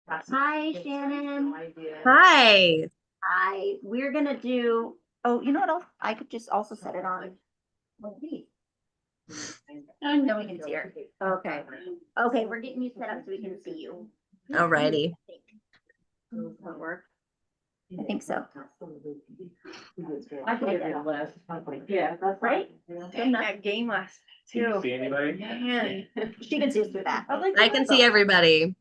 Hi, Shannon. Hi. We're gonna do, oh, you know what else? I could just also set it on. No, we can see her. Okay. Okay, we're getting you set up so we can see you. Alrighty. That'll work. I think so. I can give you the list. Yeah, that's Right? right. Good enough. That game last Can you too. see anybody? Man. She can see us through that. I can see everybody.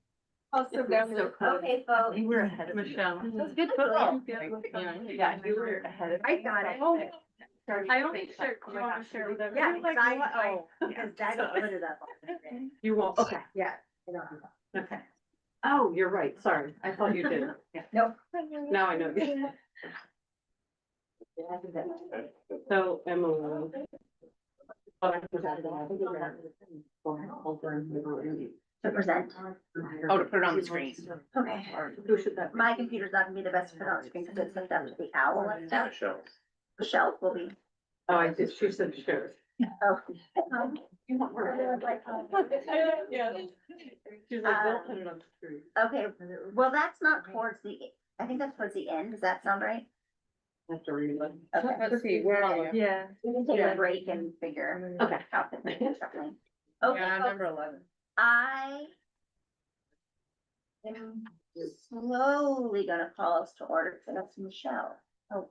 Also down there. Okay, folks. You were ahead of Michelle. That's good football. football. Yeah, you were ahead of. I got it. Oh. I only shared, you want to share with everyone? Yeah, because because Dad will put it up. You won't, okay, Yeah. I don't do that. okay. Oh, you're right, sorry, I thought you did. Yeah. Nope. Now I know. So Emily. To present. Oh, to put it on the screen. Okay. Who should that be? My computer's not gonna be the best to put on the screen because it's hooked up to the owl and stuff. Michelle. Michelle will be. Oh, I did, she said sure. Oh. You want more? Yeah. She's like, they'll put it on the screen. Okay, well, that's not towards the, I think that's towards the end. Does that sound right? Have to read it. Okay. Let's see, where are you? Yeah. We can take a break and figure Okay. out the thing. Okay, Yeah, folks, number 11. I am slowly gonna call us to order, so that's Michelle. Oh,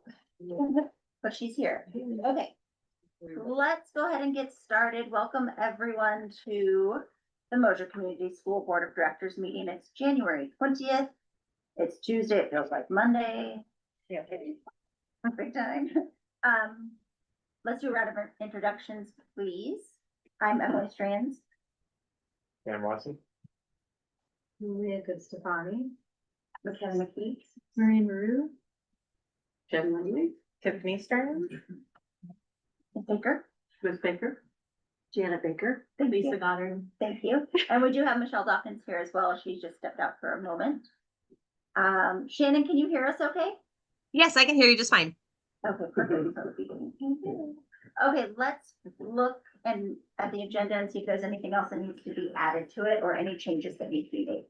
but she's here. Okay, let's go ahead and get started. Welcome everyone to the Mosier Community School Board of Directors meeting. It's January 20th. It's Tuesday. It feels like Monday. Yeah. Perfect time. Let's do a round of introductions, please. I'm Emily Strands. Sam Watson. Maria Goodstefani. McKenna McKee. Marian Maru. Jen Lindley. Tiffany Stern. Baker. Liz Baker. Janet Baker. Thank Lisa you. Goddard. Thank you. And we do have Michelle Dawkins here as well. She just stepped out for a moment. Shannon, can you hear us okay? Yes, I can hear you just fine. Okay, perfect. Okay, let's look at the agenda and see if there's anything else that needs to be added to it or any changes that need to be made.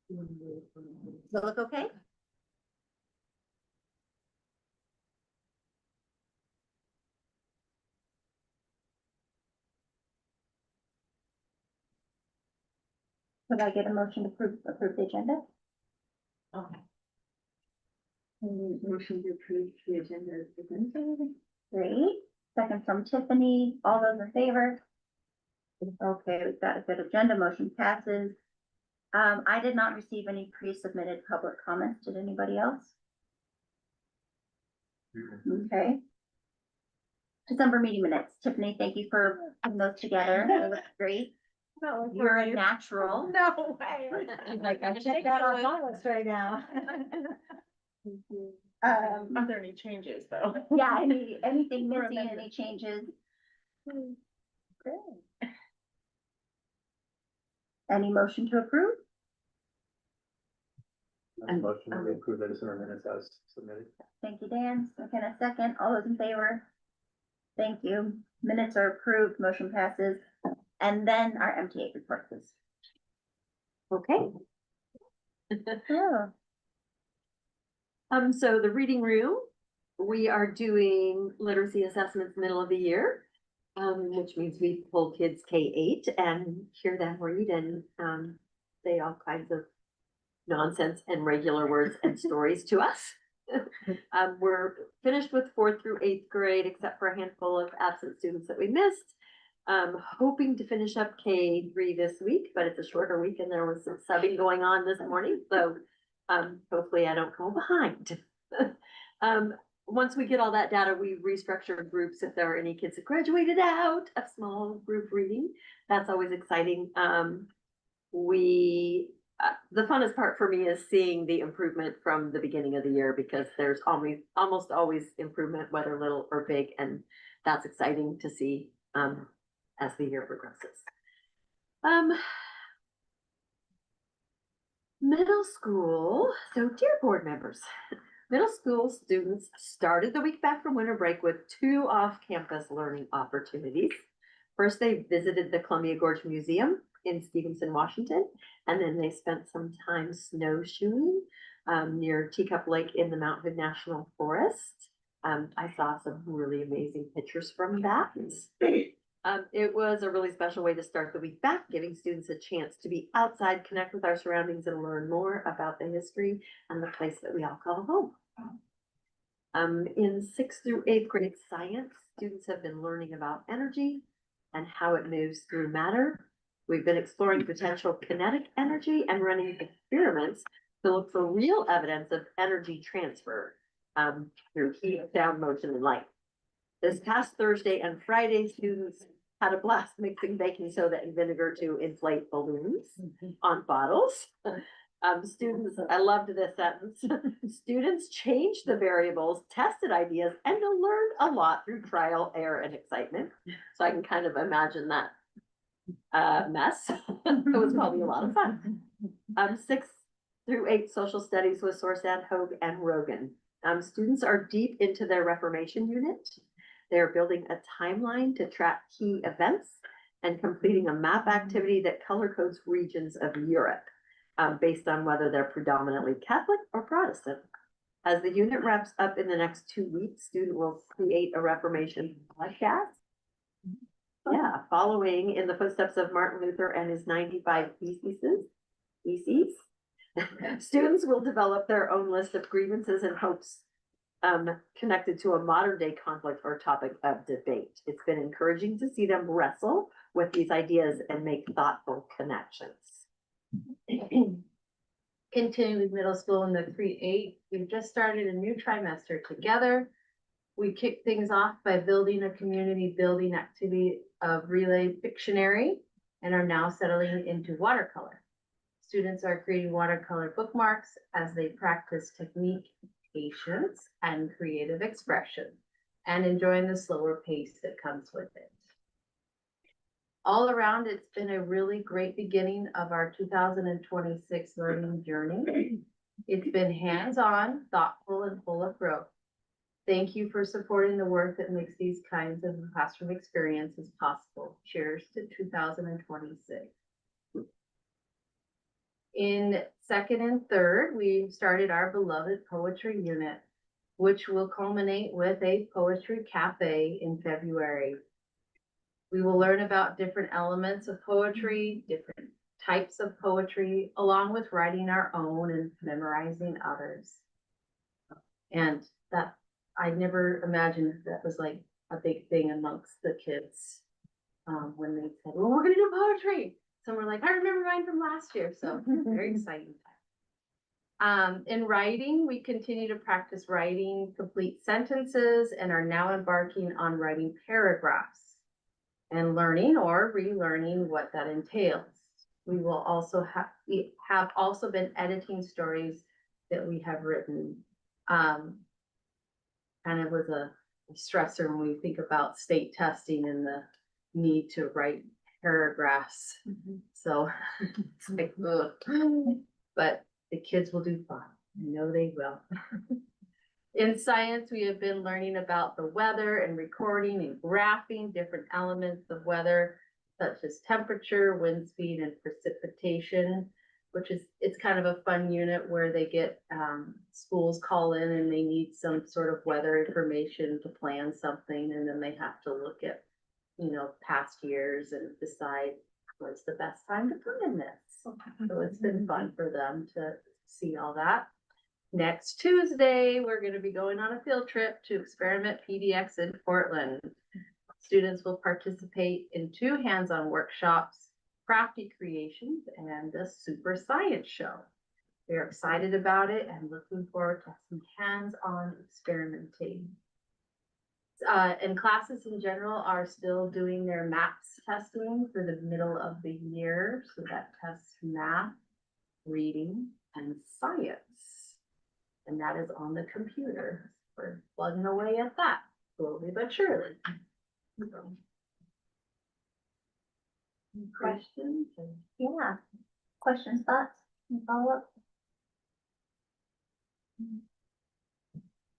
Does it look okay? Could I get a motion to approve the agenda? Okay. Motion to approve the agenda as presented. Great. Second from Tiffany. All those in favor? Okay, we've got a good agenda. Motion passes. I did not receive any pre-submitted public comments. Did anybody else? Okay. December meeting minutes. Tiffany, thank you for putting those together. They look great. You're a natural. No way. Like, I checked that on my list right now. Are there any changes though? Yeah, anything missing, any changes? Any motion to approve? Motion to approve the December minutes as submitted. Thank you, Dan. Second, a second. All those in favor? Thank you. Minutes are approved. Motion passes. And then our MTA report, please. Okay, Oh, so the reading room, we are doing literacy assessments middle of the year. Which means we pull kids K-8 and hear them read and say all kinds of nonsense and regular words and stories to us. We're finished with 4th through 8th grade, except for a handful of absent students that we missed. Hoping to finish up K3 this week, but it's a shorter week and there was some subbing going on this morning, so hopefully I don't go behind. Once we get all that data, we restructure groups if there are any kids that graduated out of small group reading. That's always exciting. The funnest part for me is seeing the improvement from the beginning of the year because there's almost always improvement, whether little or big, and that's exciting to see as the year progresses. Middle school, so dear board members, Middle school students started the week back from winter break with 2 off-campus learning opportunities. First, they visited the Columbia Gorge Museum in Stevenson, Washington, and then they spent some time snowshoeing near Teacup Lake in the Mount Hood National Forest. I saw some really amazing pictures from that. It was a really special way to start the week back, giving students a chance to be outside, connect with our surroundings, and learn more about the history and the place that we all call home. In 6th through 8th grade science, students have been learning about energy and how it moves through matter. We've been exploring potential kinetic energy and running experiments to look for real evidence of energy transfer through heat, sound, motion, and light. This past Thursday and Friday, students had a blast mixing baking soda and vinegar to inflate balloons on bottles. Students, I loved this sentence. Students changed the variables, tested ideas, and learned a lot through trial, error, and excitement. So I can kind of imagine that mess. It was probably a lot of fun. 6th through 8th social studies with Sorsad, Hogue, and Rogan. Students are deep into their Reformation unit. They're building a timeline to track key events and completing a map activity that color codes regions of Europe based on whether they're predominantly Catholic or Protestant. As the unit wraps up in the next 2 weeks, student will create a Reformation podcast. Yeah, following in the footsteps of Martin Luther and his 95 theses. Students will develop their own list of grievances and hopes connected to a modern day conflict or topic of debate. It's been encouraging to see them wrestle with these ideas and make thoughtful connections. Continuing with middle school in the 3-8, we've just started a new trimester together. We kicked things off by building a community building activity of relay Pictionary and are now settling into watercolor. Students are creating watercolor bookmarks as they practice technique, patience, and creative expression, and enjoying the slower pace that comes with it. All around, it's been a really great beginning of our 2026 learning journey. It's been hands-on, thoughtful, and full of growth. Thank you for supporting the work that makes these kinds of classroom experiences possible. Cheers to 2026. In 2nd and 3rd, we started our beloved poetry unit, which will culminate with a poetry cafe in February. We will learn about different elements of poetry, different types of poetry, along with writing our own and memorizing others. And that, I never imagined that was like a big thing amongst the kids when they said, well, we're gonna do poetry. Some were like, I remember mine from last year. So very exciting time. In writing, we continue to practice writing complete sentences and are now embarking on writing paragraphs and learning or relearning what that entails. We have also been editing stories that we have written. Kind of was a stressor when we think about state testing and the need to write paragraphs. So it's like, ugh. But the kids will do fine. I know they will. In science, we have been learning about the weather and recording and graphing different elements of weather, such as temperature, wind speed, and precipitation, which is, it's kind of a fun unit where they get, schools call in and they need some sort of weather information to plan something. And then they have to look at, you know, past years and decide what's the best time to plan this. So it's been fun for them to see all that. Next Tuesday, we're going to be going on a field trip to Experiment PDX in Portland. Students will participate in 2 hands-on workshops, crafty creations, and a super science show. We are excited about it and looking forward to some hands-on experimenting. And classes in general are still doing their maths testing for the middle of the year. So that tests math, reading, and science. And that is on the computer. We're plugging away at that, slowly but surely. Questions? Yeah. Questions, thoughts, follow up?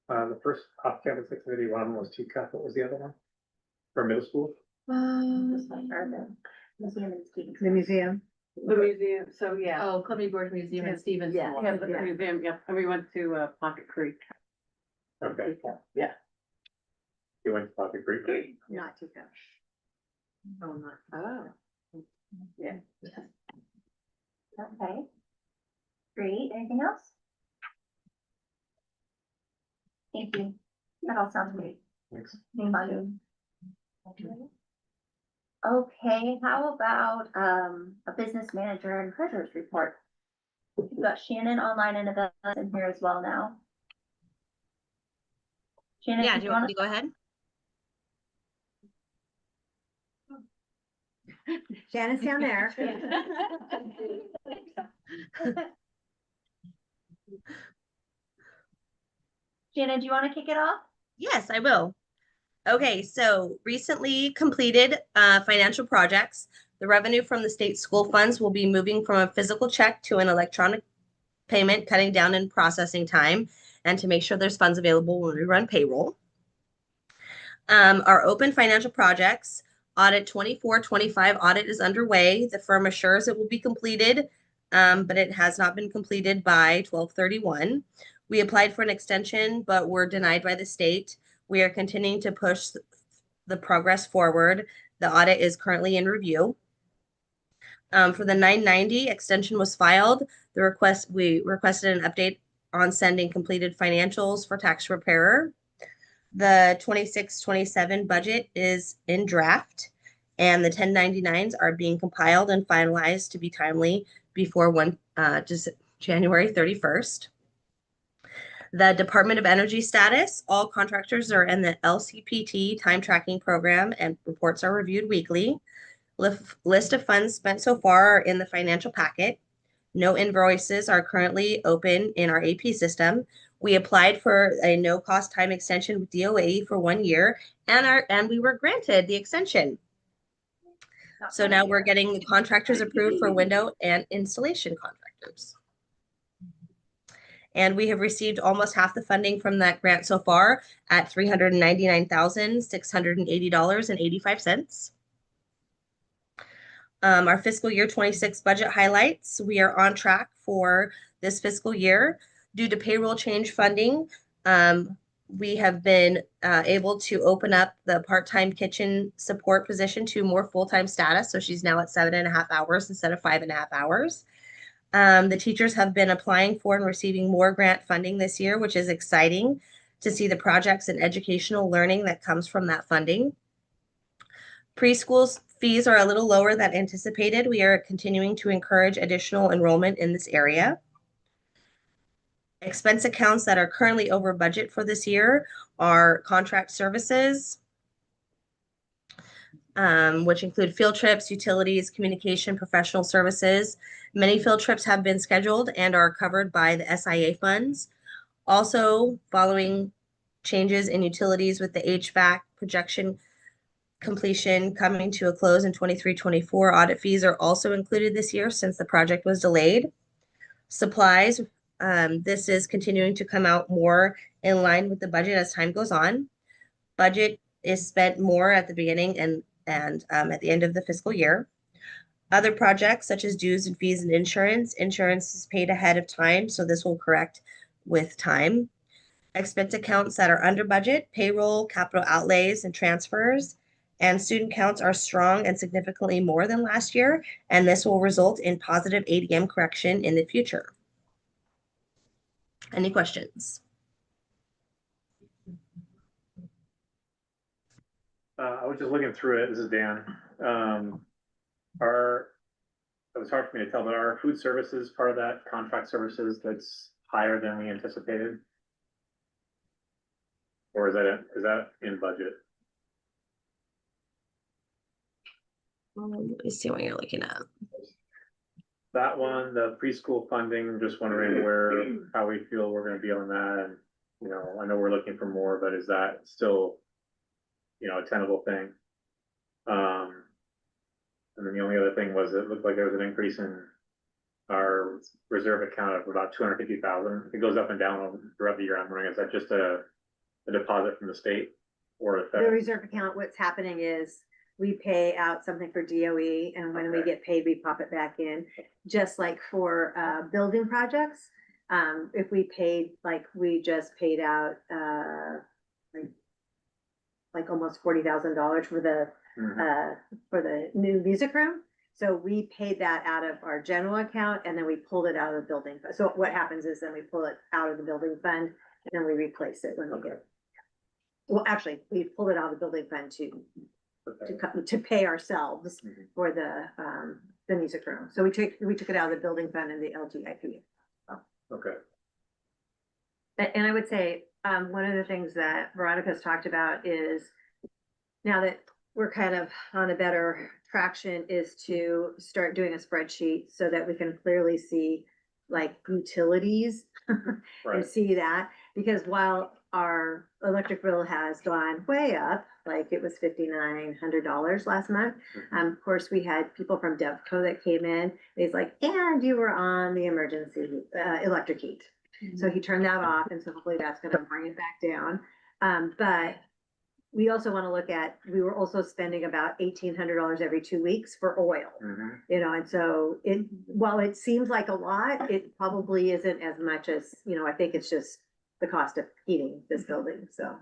The first off-campus activity, one of them was TCAP, what was the other one? For middle school? This one, or the museum and students. The museum. The museum, so yeah. Oh, Columbia Gorge Museum and Stevens. Yeah. Hall. Yeah, the yeah. museum, yeah, and we went to Pocket Creek. Okay, Yeah. you went to Pocket Creek. Not too bad. Oh, not. Oh. Yeah. Okay. Great, anything else? Thank you. That all sounds great. Thanks. Thank you. Okay, how about, a business manager and treasurer's report? We've got Shannon online and Yvette in here as well now. Shannon, Yeah, do do you you want wanna? me to go ahead? Shannon's down there. Shannon, do you wanna kick it off? Yes, I will. Okay, so recently completed financial projects. The revenue from the state school funds will be moving from a physical check to an electronic payment, cutting down in processing time and to make sure there's funds available when we run payroll. Our open financial projects, audit 24-25 audit is underway. The firm assures it will be completed, but it has not been completed by 12/31. We applied for an extension, but were denied by the state. We are continuing to push the progress forward. The audit is currently in review. For the 990 extension was filed. We requested an update on sending completed financials for tax preparer. The 26-27 budget is in draft, and the 1099s are being compiled and finalized to be timely before just January 31st. The Department of Energy status, all contractors are in the LCPT time tracking program and reports are reviewed weekly. List of funds spent so far are in the financial packet. No invoices are currently open in our AP system. We applied for a no-cost time extension with DOE for 1 year and we were granted the extension. Not So one now year. we're getting the contractors approved for window and installation contractors. And we have received almost half the funding from that grant so far at $399,680.85. Our fiscal year 26 budget highlights. We are on track for this fiscal year. Due to payroll change funding, we have been able to open up the part-time kitchen support position to more full-time status. So she's now at 7.5 hours instead of 5.5 hours. The teachers have been applying for and receiving more grant funding this year, which is exciting to see the projects and educational learning that comes from that funding. Preschool's fees are a little lower than anticipated. We are continuing to encourage additional enrollment in this area. Expense accounts that are currently over budget for this year are contract services, which include field trips, utilities, communication, professional services. Many field trips have been scheduled and are covered by the SIA funds. Also, following changes in utilities with the HVAC projection completion coming to a close in 23-24, audit fees are also included this year since the project was delayed. Supplies, this is continuing to come out more in line with the budget as time goes on. Budget is spent more at the beginning and at the end of the fiscal year. Other projects such as dues and fees and insurance is paid ahead of time, so this will correct with time. Expense accounts that are under budget, payroll, capital outlays, and transfers, and student counts are strong and significantly more than last year, and this will result in positive ADM correction in the future. Any questions? I was just looking through it. This is Dan. It was hard for me to tell, but are food services part of that contract services that's higher than we anticipated? Or is that in budget? Let me see what you're looking at. That one, the preschool funding, just wondering how we feel we're gonna be on that, and, I know we're looking for more, but is that still, a tenable thing? And then the only other thing was, it looked like there was an increase in our reserve account of about 250,000. It goes up and down throughout the year. I'm wondering, is that just a a deposit from the state or a The federal? reserve account, what's happening is we pay out something for DOE and when we Okay. get paid, we pop it back in. Just like for building projects, if we paid, like we just paid out like almost $40,000 Mhm. for the new music room. So we paid that out of our general account and then we pulled it out of the building. So what happens is then we pull it out of the building fund and then we replace it when we get it. Well, actually, we pulled it out of the building fund Okay. to pay ourselves Mhm. for the music room. So we took it out of the building fund and the LGIP. Okay. And I would say, one of the things that Veronica's talked about is now that we're kind of on a better traction is to start doing a spreadsheet so that we can clearly see like utilities and Right. see that, because while our electric bill has gone way up, like it was $5,900 last month. Mhm. Of course, we had people from Devco that came in. He's like, and you were on the emergency electric heat. So he turned that off, and so hopefully that's gonna bring it back down. But we also wanna look at, we were also spending about $1,800 every 2 weeks for oil. Mhm. You know, and so while it seems like a lot, it probably isn't as much as, I think it's just the cost of heating this building, so.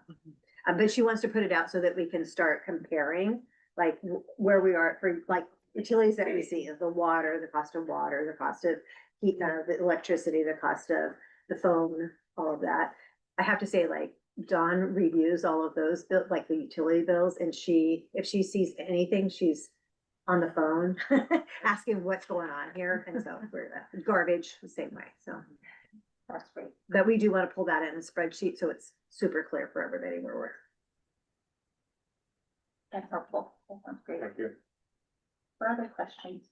But she wants to put it out so that we can start comparing, like where we are for like utilities that we see, the water, the cost of water, the cost of heat, the electricity, the cost of the phone, all of that. I have to say, like, Dawn reviews all of those, like the utility bills, and if she sees anything, she's on the phone asking what's going on here, and so we're garbage the same way, so. That's great. But we do want to pull that in a spreadsheet, so it's super clear for everybody where we're. That's helpful. That sounds great. Thank you. For other questions?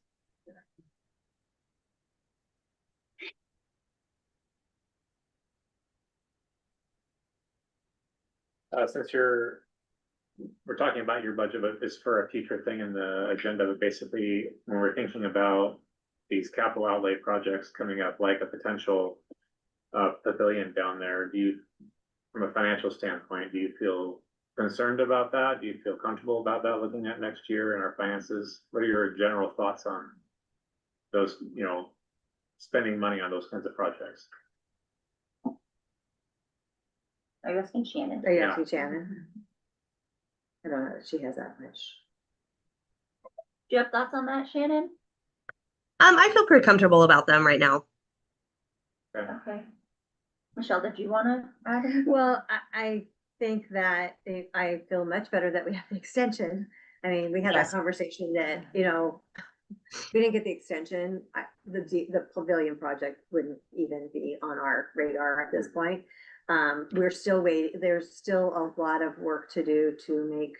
Since we're talking about your budget, but it's for a future thing in the agenda, but basically, when we're thinking about these capital outlay projects coming up, like a potential pavilion down there, from a financial standpoint, do you feel concerned about that? Do you feel comfortable about that looking at next year and our finances? What are your general thoughts on those, spending money on those kinds of projects? Are you asking Shannon? Are you Yeah. asking Shannon? I don't know if she has that much. Do you have thoughts on that, Shannon? I feel pretty comfortable about them right now. Okay. Michelle, did you wanna add anything? Well, I think that I feel much better that we have the extension. I mean, we had that Yes. conversation that, we didn't get the extension, the pavilion project wouldn't even be on our radar at this point. We're still waiting, there's still a lot of work to do to make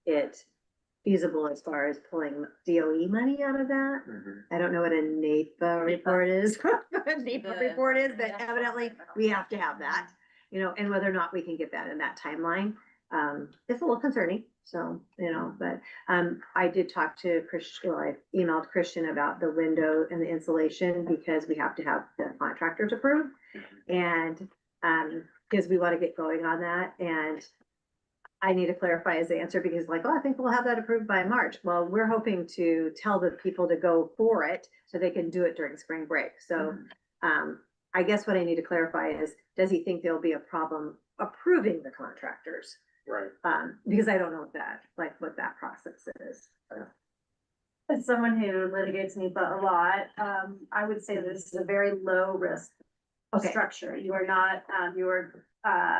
it feasible as far as pulling DOE money out of that. Mhm. I don't know what a NEPA report is. NEPA report is, but evidently we have to have that, and whether or not we can get that in that timeline. It's a little concerning, so, but, I did talk to Christian, I emailed Christian about the window and the insulation because we have to have the contractors approved. And, because we want to get going on that, and I need to clarify his answer because like, I think we'll have that approved by March. Well, we're hoping to tell the people to go for it so they can do it during spring break. So, I guess what I need to clarify is, does he think there'll be a problem approving the contractors? Right. Because I don't know what that process is. As someone who litigates NEPA a lot, I would say this is a very low risk Okay. structure. You are not, you are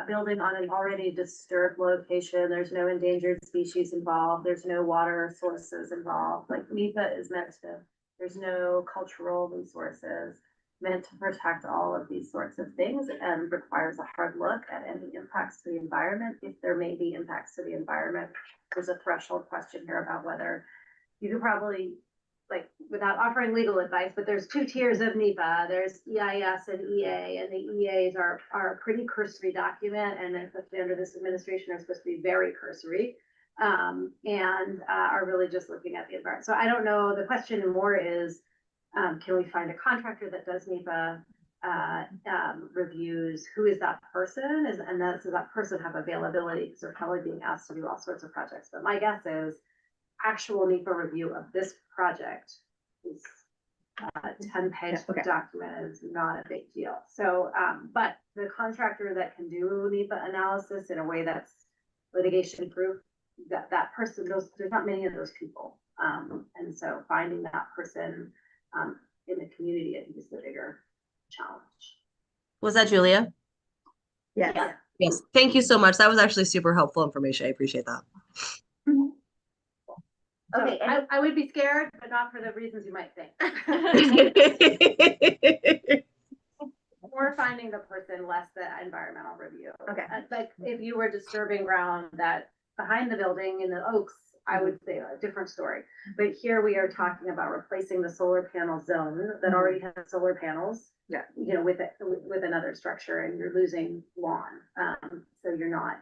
building on an already disturbed location. There's no endangered species involved. There's no water sources involved. Like NEPA is meant to, there's no cultural resources, meant to protect all of these sorts of things, and requires a hard look at any impacts to the environment. If there may be impacts to the environment, there's a threshold question here about whether you could probably, like, without offering legal advice, but there's 2 tiers of NEPA. There's EIS and EA, and the EAs are a pretty cursory document, and especially under this administration are supposed to be very cursory, and are really just looking at the environment. So I don't know, the question more is, can we find a contractor that does NEPA reviews, who is that person, and then does that person have availability, because they're probably being asked to do all sorts of projects, but my guess is actual NEPA review of this project is 10-page Okay. document is not a big deal. So, but the contractor that can do NEPA analysis in a way that's litigation proof, that person, there's not many of those people. And so finding that person in the community, I think, is the bigger challenge. Was that Julia? Yes. Yeah. Yes. Thank you so much. That was actually super helpful information. I appreciate that. So Okay, I would be scared, but not for the reasons you might think. Or finding the person, less the environmental review. Okay. Like if you were disturbing ground that behind the building in the Oaks, I would say a different story. But here we are talking about replacing the solar panel zone that already has solar panels. Yeah. You know, with another structure, and you're losing lawn. So you're not,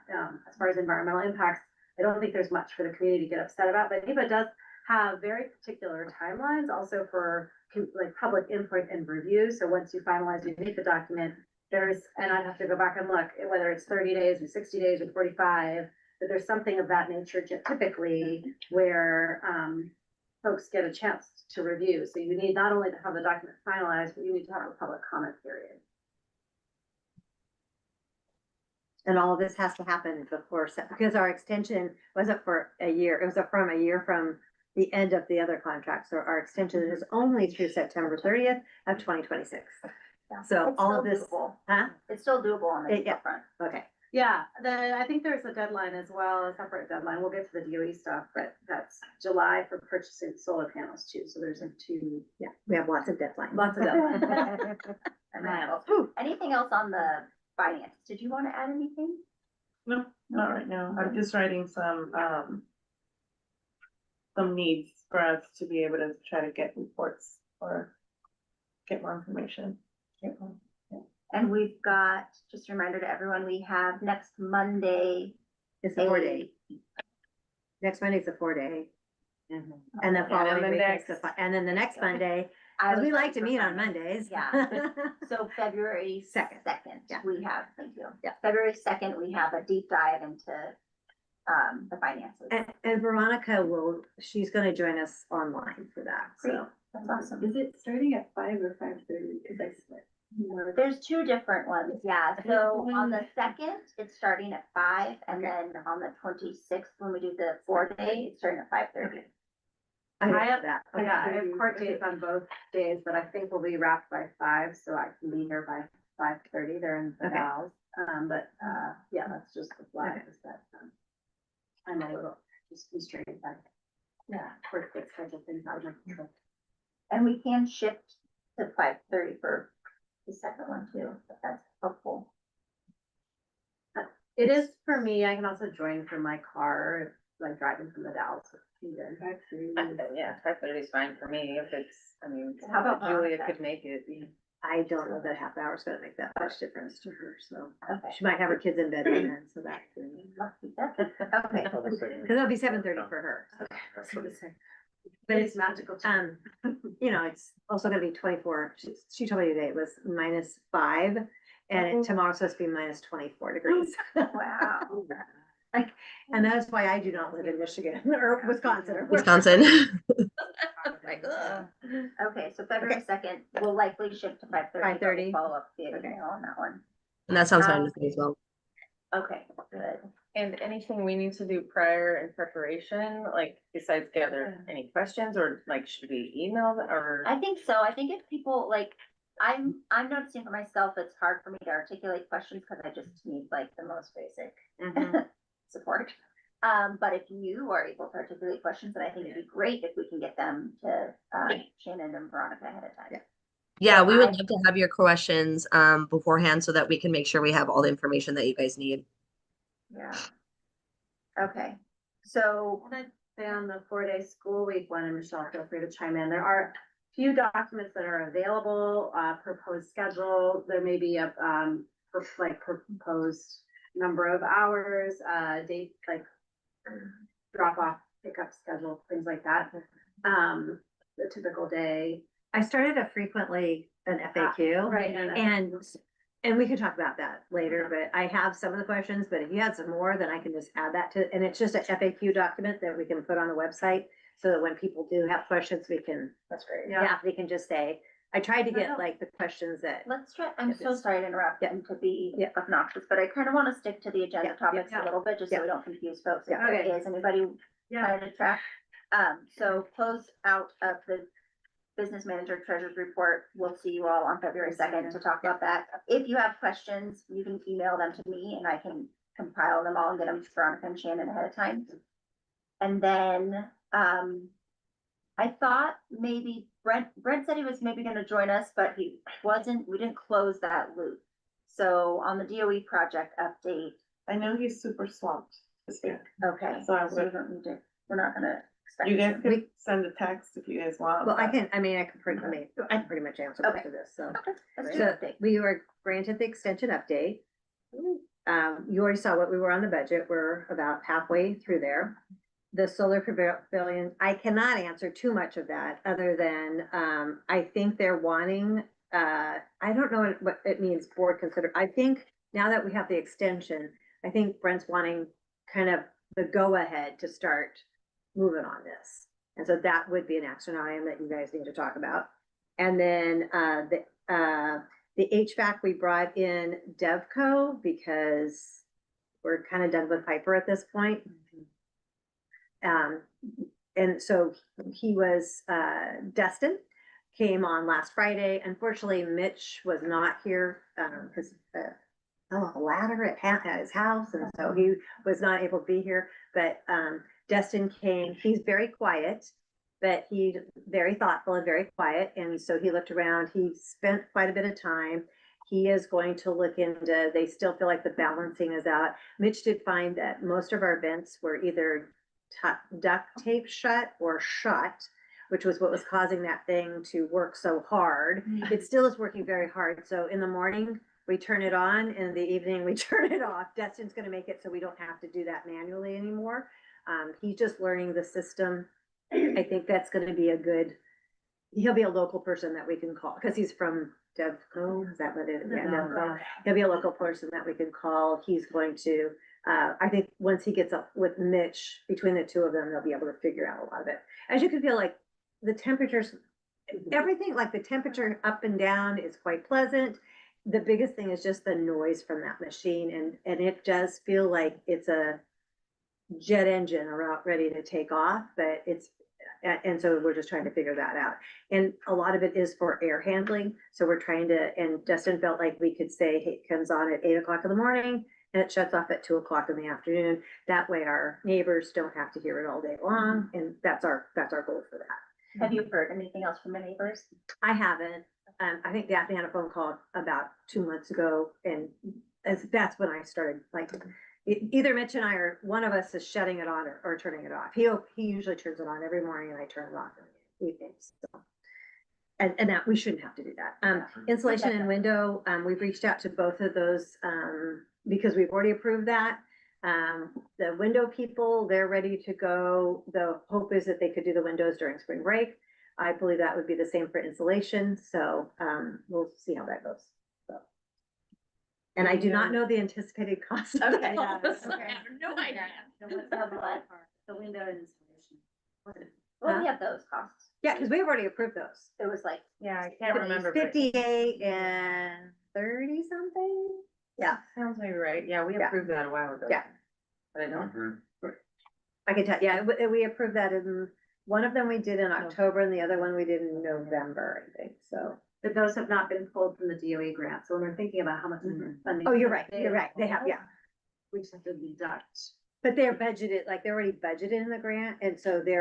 as far as environmental impacts, I don't think there's much for the community to get upset about, but NEPA does have very particular timelines also for like public input and review. So once you finalize your NEPA document, and I'd have to go back and look, whether it's 30 days or 60 days or 45, but there's something of that nature typically where folks get a chance to review. So you need not only to have the document finalized, but you need to have a public comment period. And all of this has to happen before, because our extension wasn't for a year, it was from a year from the end of the other contract, so our extension is only through September 30th of 2026. Yeah. So It's all still of this, doable. huh? It's still doable on the Yeah. front. Okay, Yeah, I think there's a deadline as well, a separate deadline. We'll get to the DOE stuff, but that's July for purchasing solar panels too. So there's a yeah, we have lots of deadlines. lots of deadlines. Anything else on the finance? Did you want to add anything? No, not right now. I'm just writing some needs for us to be able to try to get reports or get more information. And we've got, just a reminder to everyone, we have next Monday. It's a 4-day. Next Monday's a 4-day. And the following then week is next- and then the next Monday, because we like to meet on Mondays. Yeah. So February Second. 2nd, Yeah. we have, thank you. Yeah. February 2nd, we have a deep dive into the finances. And Veronica she's gonna join us online for that, so. That's awesome. Is it starting at 5 or 5:30? Because I split. There's two different ones, yeah. So on the 2nd, it's starting at 5, and then on the 26th, when we do the 4-day, it's starting at 5:30. I have that. Yeah, I have court dates on both days, but I think we'll be wrapped by 5, so I can be here by 5:30. They're in the Okay. house. Yeah, that's just the flag is that, I'm a little just constrained by, court date schedule things out of my control. And we can shift to 5:30 for the second one too, if that's helpful. It is for me. I can also join from my car, if, like driving from the Dalles. Yeah, 5:30 is fine for me if it's, I mean, How about Julia Veronica? could make it. I don't know that half hour's gonna make that much difference to her, so. Okay. She might have her kids in bed by then, so that. Okay. Because it'll be 7:30 for her. so. But it's magical. you know, it's also gonna be 24. She told me today it was -5, and tomorrow's supposed to be -24 degrees. Wow. And that's why I do not live in Michigan or Wisconsin. Or Wisconsin. Like, ugh. Okay, so February 2nd, we'll likely shift to 5:30. 5:30. Follow up via email on that one. And that sounds fine with me as well. Okay, good. And anything we need to do prior in preparation, like besides gather any questions or like should we email them or? I think so. I think if people like, I'm noticing for myself, it's hard for me to articulate questions because I just need like the most basic support. But if you are able to articulate questions, then I think it'd be great if we can get them to Shannon and Veronica ahead of time. Yeah, we would love to have your questions beforehand so that we can make sure we have all the information that you guys need. Yeah. Okay, so Can I say on the 4-day school week one, and Michelle, feel free to chime in, there are a few documents that are available, proposed schedule, there may be a, proposed number of hours, date, like drop off, pickup schedule, things like that. The typical day. I started a frequently an FAQ. Right, And we can talk about that later, but I have some of the questions, but if you had some more, then I can just add that to, and it's just a FAQ document that we can put on the website. So that when people do have questions, we can, That's great. yeah, they can just say, I tried to get like the questions that, Let's try, I'm If so it's- sorry to interrupt Yeah. and to be Yeah. obnoxious, but I kind of want to stick to the agenda Yeah, topics yeah. a little bit, just so Yeah. we don't confuse folks. If Yeah. there Okay. is anybody Yeah. trying to track. So close out of the business manager treasurer's report. We'll see you all on February 2nd to talk about that. If you have questions, you can email them to me and I can compile them all and get them to Veronica and Shannon ahead of time. And then, I thought maybe Brent said he was maybe gonna join us, but he wasn't, we didn't close that loop. So on the DOE project update, I know he's super swamped this week. okay, So I so we would, don't need to, we're not gonna expect. you guys him. could send a text if you guys want. well, I but- can, I mean, I can pretty much answer most Okay. of this, so. Okay, let's do So an update. we were granted the extension update. You already saw what we were on the budget. We're about halfway through there. The solar pavilion, I cannot answer too much of that, other than, I think they're wanting, I don't know what it means, board consider. I think now that we have the extension, I think Brent's wanting kind of the go-ahead to start moving on this. And so that would be an action item that you guys need to talk about. And then, the HVAC, we brought in Devco because we're kind of done with Piper at this point. And so he was, Destin came on last Friday. Unfortunately, Mitch was not here, because, a ladder at his house, and so he was not able to be here. But, Destin came, he's very quiet, but he's very thoughtful and very quiet. And so he looked around, he spent quite a bit of time. He is going to look into, they still feel like the balancing is out. Mitch did find that most of our vents were either duct tape shut or shut, which was what was causing that thing to work so hard. It still is working very hard. So in the morning, we turn it on, and in the evening, we turn it off. Destin's gonna make it so we don't have to do that manually anymore. He's just learning the system. I think that's gonna be a good, he'll be a local person that we can call, because he's from Devco, is that what it is? Yeah, Devco. He'll be a local person that we can call. He's going to, I think once he gets up with Mitch, between the two of them, they'll be able to figure out a lot of it. As you can feel, like the temperatures, everything, like the temperature up and down is quite pleasant. The biggest thing is just the noise from that machine, and it does feel like it's a jet engine about ready to take off, but it's, and so we're just trying to figure that out. And a lot of it is for air handling, so we're trying to, and Dustin felt like we could say, hey, it comes on at 8 o'clock in the morning and it shuts off at 2 o'clock in the afternoon. That way our neighbors don't have to hear it all day long, and that's our goal for that. Have you heard anything else from the neighbors? I haven't. I think Daphne had a phone call about 2 months ago, and that's when I started, like, either Mitch and I, or one of us is shutting it on or turning it off. He usually turns it on every morning, and I turn it off in the evenings. So. And that, we shouldn't have to do that. Insulation and window, we've reached out to both of those, because we've already approved that. The window people, they're ready to go. The hope is that they could do the windows during spring break. I believe that would be the same for insulation, so, we'll see how that goes. So. And I do not know the anticipated cost of Okay. that. No idea. The window installation. Well, we have those costs. Yeah, because we've already approved those. It was like, Yeah, I can't remember. but- 58 and 30 something. Yeah, Sounds maybe right. Yeah, we Yeah. approved that a while ago. Yeah. But I don't. I can tell, yeah, we approved that in, one of them we did in October and the other one we did in November, I think, so. But those have not been pulled from the DOE grant, so when we're thinking about how much funding. Oh, you're right, they have, yeah. We just have to deduct. But they're budgeted, like they're already budgeted in the grant, and so they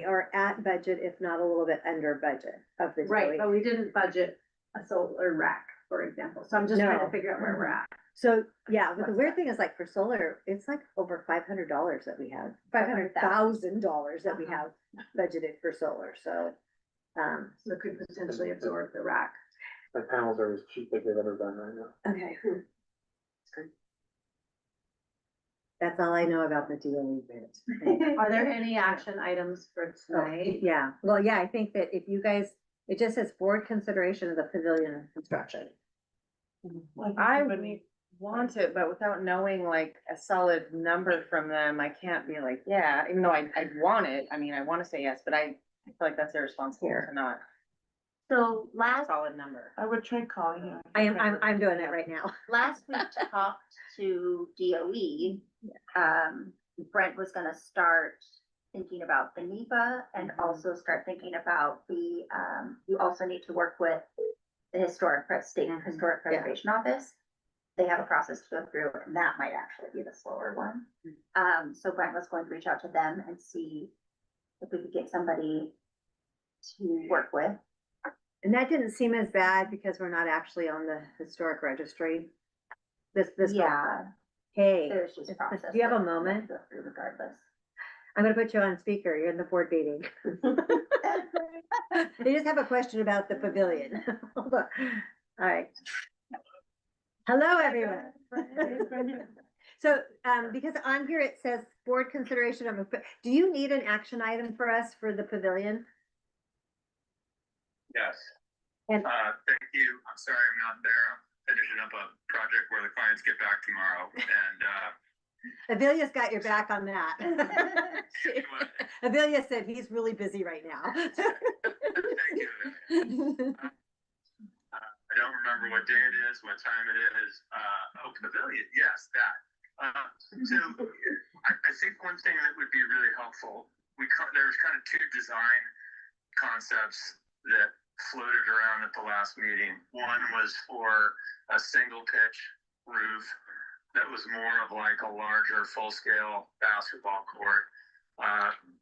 are at budget, if not a little bit under budget of the Right, DOE. but we didn't budget a solar rack, for example, so I'm just trying No. to figure out where we're at. So, yeah, but the weird thing is, like, for solar, it's like over $500 that we have, $500,000 that we have budgeted for solar, so. So it could potentially absorb the rack. The panels are as cheap as they've ever been right now. Okay. That's all I know about the DOE bid. Are there any action items for tonight? Yeah, well, yeah, I think that if you guys It just says board consideration of the pavilion construction. I would want it, but without knowing like a solid number from them, I can't be like, yeah, even though I want it, I mean, I wanna say yes, but I feel like that's irresponsible to not So a last solid number. I would try calling him. I'm doing it right now. last we talked to DOE, Brent was gonna start thinking about the NEPA and also start thinking about the, you also need to work with the state historic preservation office. They have a process to go through, and that might actually be the slower one. So Brent was going to reach out to them and see if we could get somebody to work with. And that didn't seem as bad because we're not actually on the historic registry. This, Yeah, hey, there's just process. do you have a that we moment? go through Regardless. I'm gonna put you on speaker. You're in the board meeting. They just have a question about the pavilion. Hold on. All right. Hello, everyone. So, because on here it says board consideration of, do you need an action item for us for the pavilion? Yes. And- Thank you. I'm sorry I'm not there. I'm finishing up a project where the clients get back tomorrow and, Avilia's got your back on that. anyway, Avilia said he's really busy right now. thank you. I don't remember what day it is, what time it is. Oh, pavilion, yes, that. So I think one thing that would be really helpful, there's kind of two design concepts that floated around at the last meeting. One was for a single pitch roof that was more of like a larger full-scale basketball court.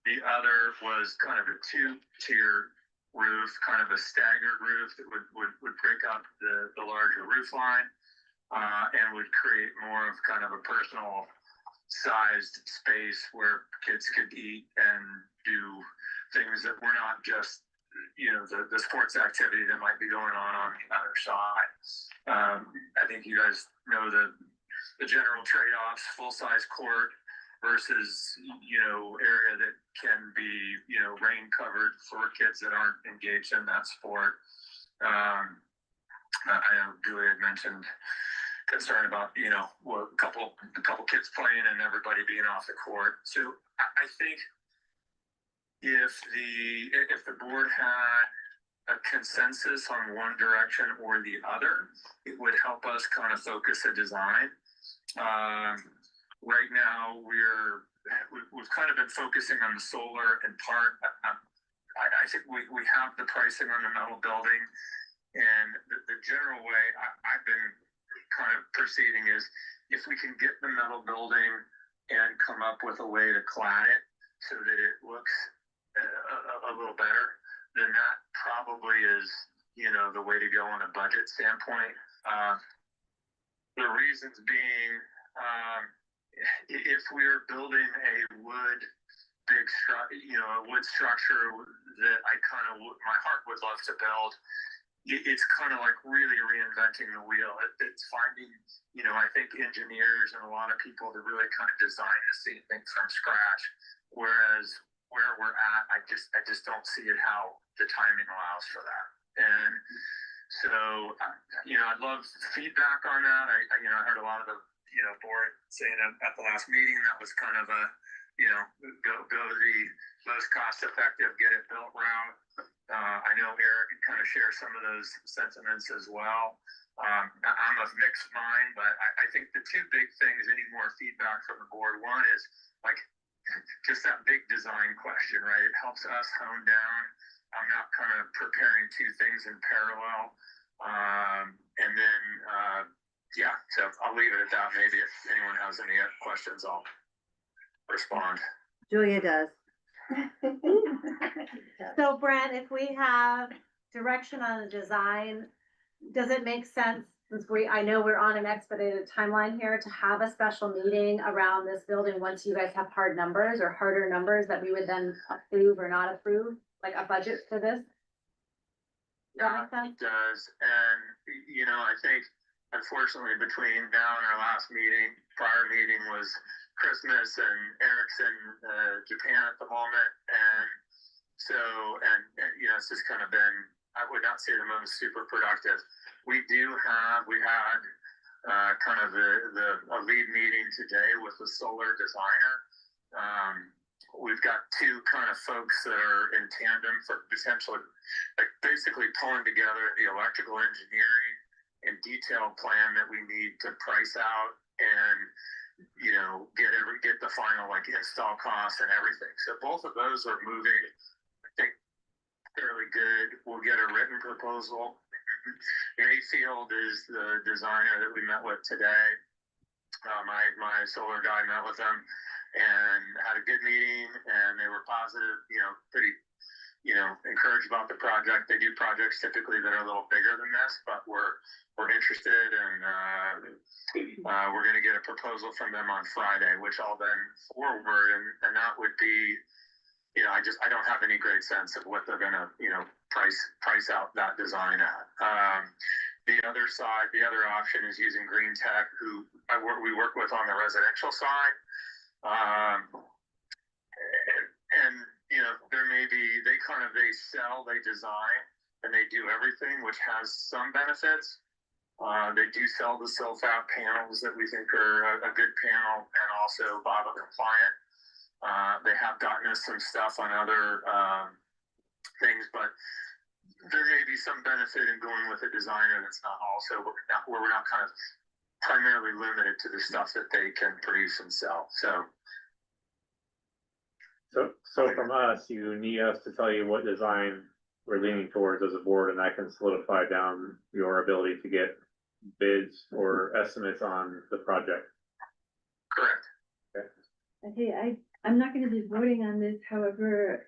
The other was kind of a two-tier roof, kind of a staggered roof that would break up the larger roof line and would create more of kind of a personal sized space where kids could eat and do things that were not just, you know, the sports activity that might be going on the other side. I think you guys know the general trade-offs, full-size court versus, you know, area that can be, you know, rain covered for kids that aren't engaged in that sport. I know Julie had mentioned concern about, you know, a couple kids playing and everybody being off the court. So I think if the board had a consensus on one direction or the other, it would help us kind of focus a design. Right now we've kind of been focusing on the solar in part. I think we have the pricing on the metal building, and the general way I've been kind of proceeding is if we can get the metal building and come up with a way to clad it so that it looks a little better, then that probably is, you know, the way to go on a budget standpoint. The reasons being, if we're building a wood structure that my heart would love to build, it's kind of like really reinventing the wheel. It's finding, you know, I think engineers and a lot of people to really kind of design the same thing from scratch. Whereas where we're at, I just don't see it how the timing allows for that. And so, you know, I'd love feedback on that. I heard a lot of the, you know, board saying at the last meeting that was kind of a, you know, go the most cost effective, get it built route. I know Eric can kind of share some of those sentiments as well. I'm of mixed mind, but I think the two big things, any more feedback from the board, one is like just that big design question, right? It helps us hone down. I'm not kind of preparing two things in parallel. And then, yeah, so I'll leave it at that. Maybe if anyone has any questions, I'll respond. Julia does. So Brent, if we have direction on the design, does it make sense, since I know we're on an expedited timeline here, to have a special meeting around this building once you guys have hard numbers or harder numbers that we would then approve or not approve, like a budget for this? Yeah, it does. And, you know, I think unfortunately between now and our last meeting, prior meeting was Christmas, and Eric's in Japan at the moment. And so, and you know, it's just kind of been I would not say the most super productive. We had kind of a lead meeting today with the solar designer. We've got two kind of folks that are in tandem for potentially, like basically pulling together the electrical engineering and detailed plan that we need to price out and, you know, get the final like install costs and everything. So both of those are moving, I think, fairly good. We'll get a written proposal. Mayfield is the designer that we met with today. My solar guy met with them and had a good meeting, and they were positive, you know, pretty, you know, encouraged about the project. They do projects typically that are a little bigger than this, but we're interested, and we're going to get a proposal from them on Friday, which I'll then forward, and that would be, you know, I don't have any great sense of what they're going to, you know, price out that design at. The other side, the other option is using Green Tech, who we work with on the residential side. And you know, there may be, they sell, they design, and they do everything, which has some benefits. They do sell the SILFAP panels that we think are a good panel and also BABA compliant. They have gotten us some stuff on other things, but there may be some benefit in going with a designer that's not also, where we're not kind of primarily limited to the stuff that they can produce and sell. So from us, you need us to tell you what design we're leaning towards as a board, and that can solidify down your ability to get bids or estimates on the project. Correct. Okay, I'm not gonna be voting on this, however,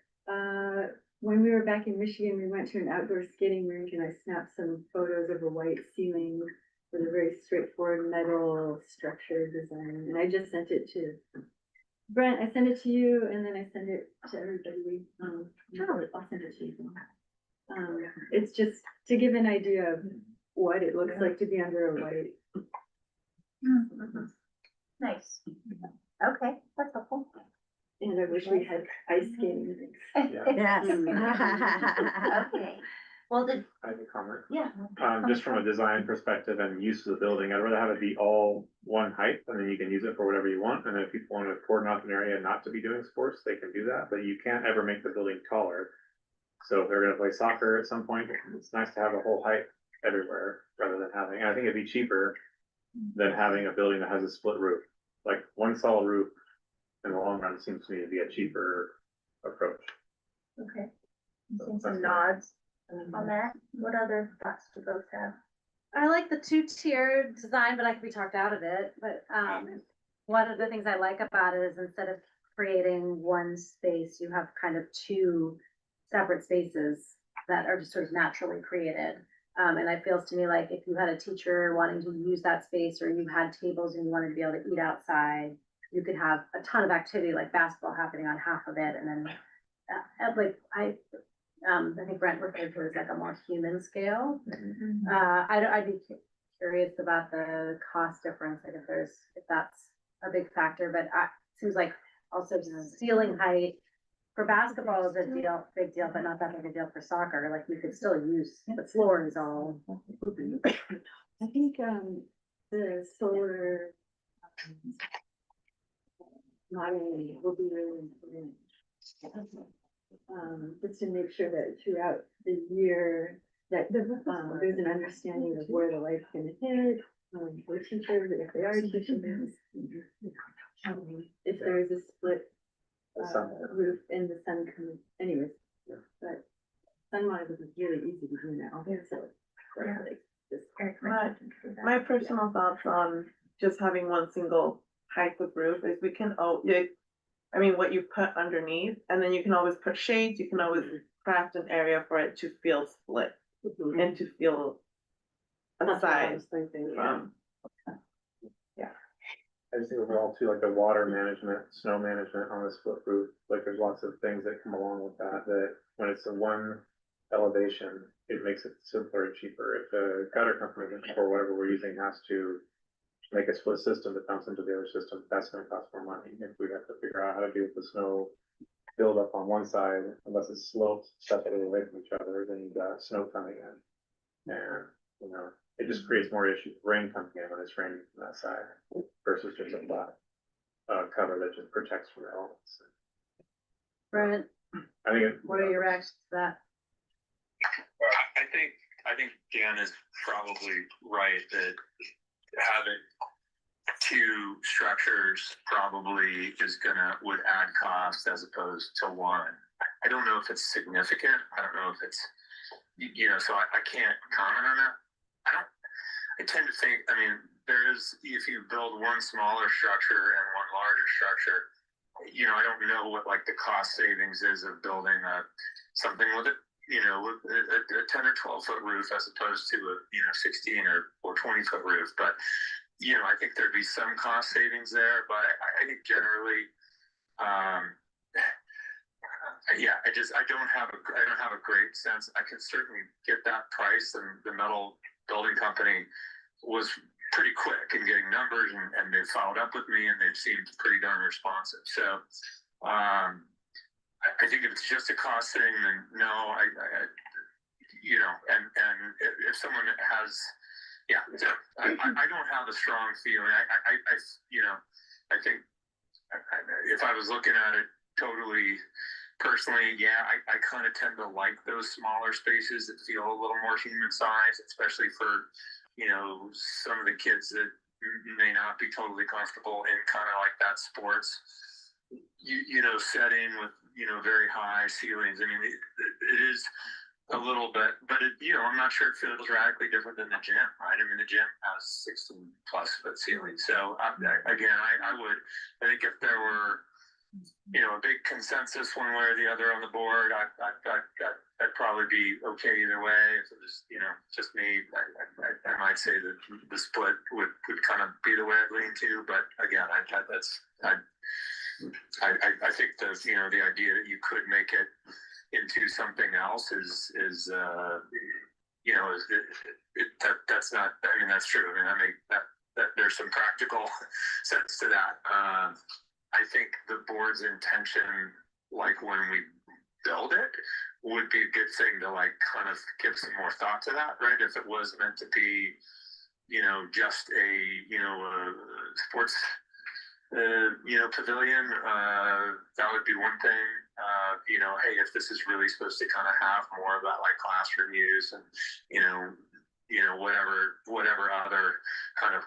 when we were back in Michigan, we went to an outdoor skating rink and I snapped some photos of a white ceiling with a very straightforward metal structure design, and I just sent it to Brent. I sent it to you, and then I sent it to everybody. I'll send it to you. It's just to give an idea of what it looks like to be under a white. Nice. Okay, that's helpful. And I wish we had ice skating rinks. Yes. Okay, well, I have a comment. yeah. Just from a design perspective and use of the building, I'd rather have it be all one height, and then you can use it for whatever you want. And if people want to cordon off an area not to be doing sports, they can do that, but you can't ever make the building taller. So if they're gonna play soccer at some point, it's nice to have a whole height everywhere rather than having, and I think it'd be cheaper than having a building that has a split roof. Like one solid roof in the long run seems to me to be a cheaper approach. Okay. Seeing some nods on that. What other thoughts do folks have? I like the two-tiered design, but I could be talked out of it. But one of the things I like about it is instead of creating one space, you have kind of two separate spaces that are just sort of naturally created. And it feels to me like if you had a teacher wanting to use that space, or you had tables and you wanted to be able to eat outside, you could have a ton of activity like basketball happening on half of it. And then I think Brent referred to it as like a more human scale. I'd be curious about the cost difference, like if that's a big factor, but it seems like also ceiling height for basketball is a big deal, but not that big a deal for soccer. Like you could still use the floor is all. I think, the solar modeling will be really important. Just to make sure that throughout the year that there's an understanding of where the light's gonna hit, for teachers, if they are teaching, if there is a split roof and the sun comes, anyways. Yeah. But sun modeling is really easy to do now, so. My personal thoughts on just having one single height of roof is we can, what you put underneath, and then you can always put shades, you can always craft an area for it to feel split and to feel aside from. I just think overall too, like the water management, snow management on the split roof, like there's lots of things that come along with that, that when it's a one elevation, it makes it simpler and cheaper. If the gutter company or whatever we're using has to make a split system that dumps into the other system, that's gonna cost more money. If we have to figure out how to deal with the snow build up on one side, unless it's sloped separately away from each other, then you've got snow coming in. And, you know, it just creates more issues, rain coming in when it's raining from that side versus just a flat cover that just protects from the elements. Brent, I think it. what are your reactions to that? I think Dan is probably right that having two structures probably would add cost as opposed to one. I don't know if it's significant. I don't know if it's, so I can't comment on that. I tend to think, if you build one smaller structure and one larger structure, I don't know what like the cost savings is of building something with with a 10 or 12 foot roof as opposed to a 16 or 20 foot roof. But I think there'd be some cost savings there. But I think generally, I don't have a great sense. I can certainly get that price, and the metal building company was pretty quick in getting numbers, and they followed up with me, and they've seemed pretty darn responsive. So I think if it's just a cost thing, then no, if someone has, I don't have a strong feeling. I think if I was looking at it totally personally, I kind of tend to like those smaller spaces that feel a little more human size, especially for, some of the kids that may not be totally comfortable in kind of like that sports, setting with, very high ceilings. It is a little bit, but I'm not sure it feels radically different than the gym, right? The gym has 16+ foot ceilings. So I think if there were, a big consensus one way or the other on the board, I'd probably be okay either way. If it was, just me, I might say that the split would kind of be the way I'd lean to. But again, I think the idea that you could make it into something else is that's not. That's true. That there's some practical sense to that. I think the board's intention, like when we build it, would be a good thing to like kind of give some more thought to that, right? If it was meant to be, just a sports pavilion, that would be one thing. Hey, if this is really supposed to kind of have more of that like classroom use and whatever other kind of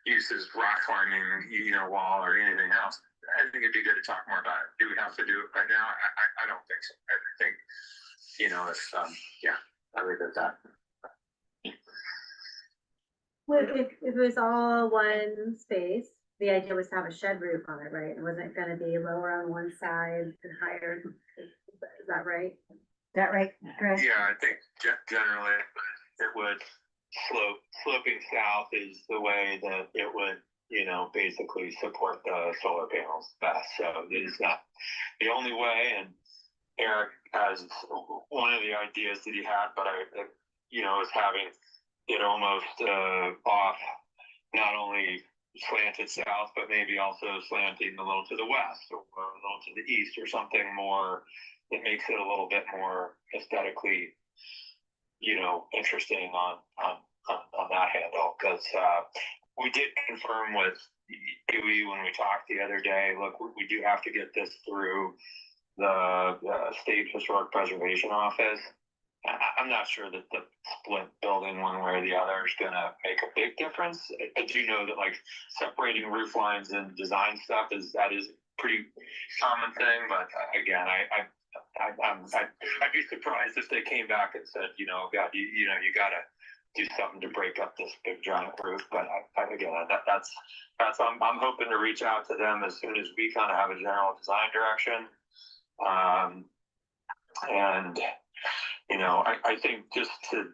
uses, rock climbing, wall or anything else, I think it'd be good to talk more about it. Do we have to do it right now? I don't think so. I think, I leave it at that. Well, if it was all one space, the idea was to have a shed roof on it, right? It wasn't gonna be lower on one side and higher. Is that right? Chris? Yeah, I think generally it would sloping south is the way that it would, basically support the solar panels best. So it is not the only way. And Eric has one of the ideas that he had, but is having it almost off, not only slanted south, but maybe also slanting a little to the west or a little to the east or something more that makes it a little bit more aesthetically, interesting on that handle. Because we did confirm with Dewey when we talked the other day, look, we do have to get this through the State Historic Preservation Office. I'm not sure that the split building one way or the other is going to make a big difference. I do know that like separating roof lines and design stuff is a pretty common thing. But again, I'd be surprised if they came back and said, God, you got to do something to break up this big giant roof. But again, that's I'm hoping to reach out to them as soon as we kind of have a general design direction. I think just to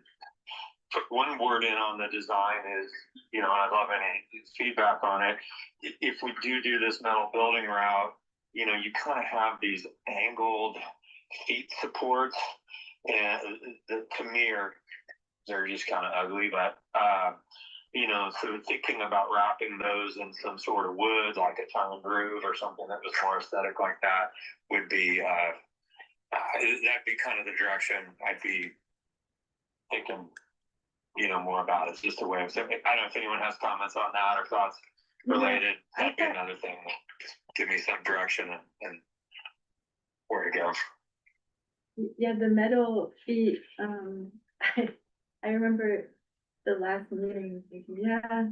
put one word in on the design is, I'd love any feedback on it. If we do this metal building route, you kind of have these angled feet supports, and to me they're just kind of ugly. But you know, so thinking about wrapping those in some sort of wood, like a tongue and groove or something that was more aesthetic like that would be, that'd be kind of the direction I'd be thinking, you know, more about. It's just a way of, so I don't know if anyone has comments on that or thoughts related. That'd be another thing. Just give me some direction and where to go. Yeah, the metal feet, I remember the last meeting thinking, yeah,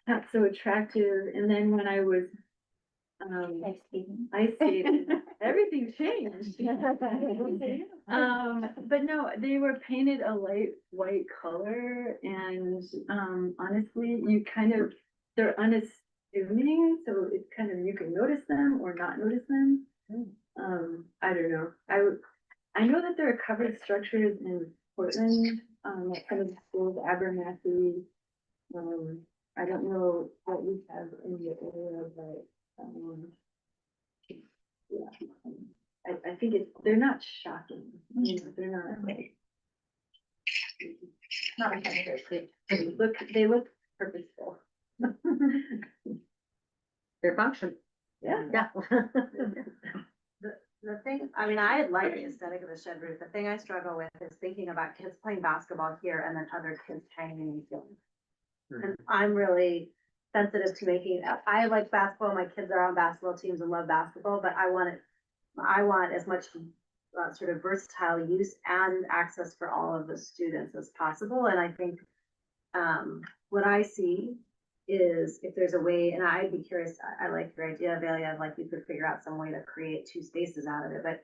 that's so attractive. And then when I was, ice skating, everything changed. But no, they were painted a light white color and, honestly, you kind of, they're unassuming, so it's kind of, you can notice them or not notice them. I don't know. I know that there are covered structures in Portland, like some of the schools, Abernathy. I don't know what we have in the area, but, yeah. I think they're not shocking, you know, they're not like. They look purposeful. Their function. Yeah. Yeah. The thing, I mean, I like the aesthetic of the shed roof. The thing I struggle with is thinking about kids playing basketball here and then other kids hanging in the field. And I'm really sensitive to making, I like basketball, my kids are on basketball teams and love basketball, but I want as much sort of versatile use and access for all of the students as possible. And I think what I see is if there's a way, and I'd be curious, I like your idea, Valia, like you could figure out some way to create two spaces out of it, but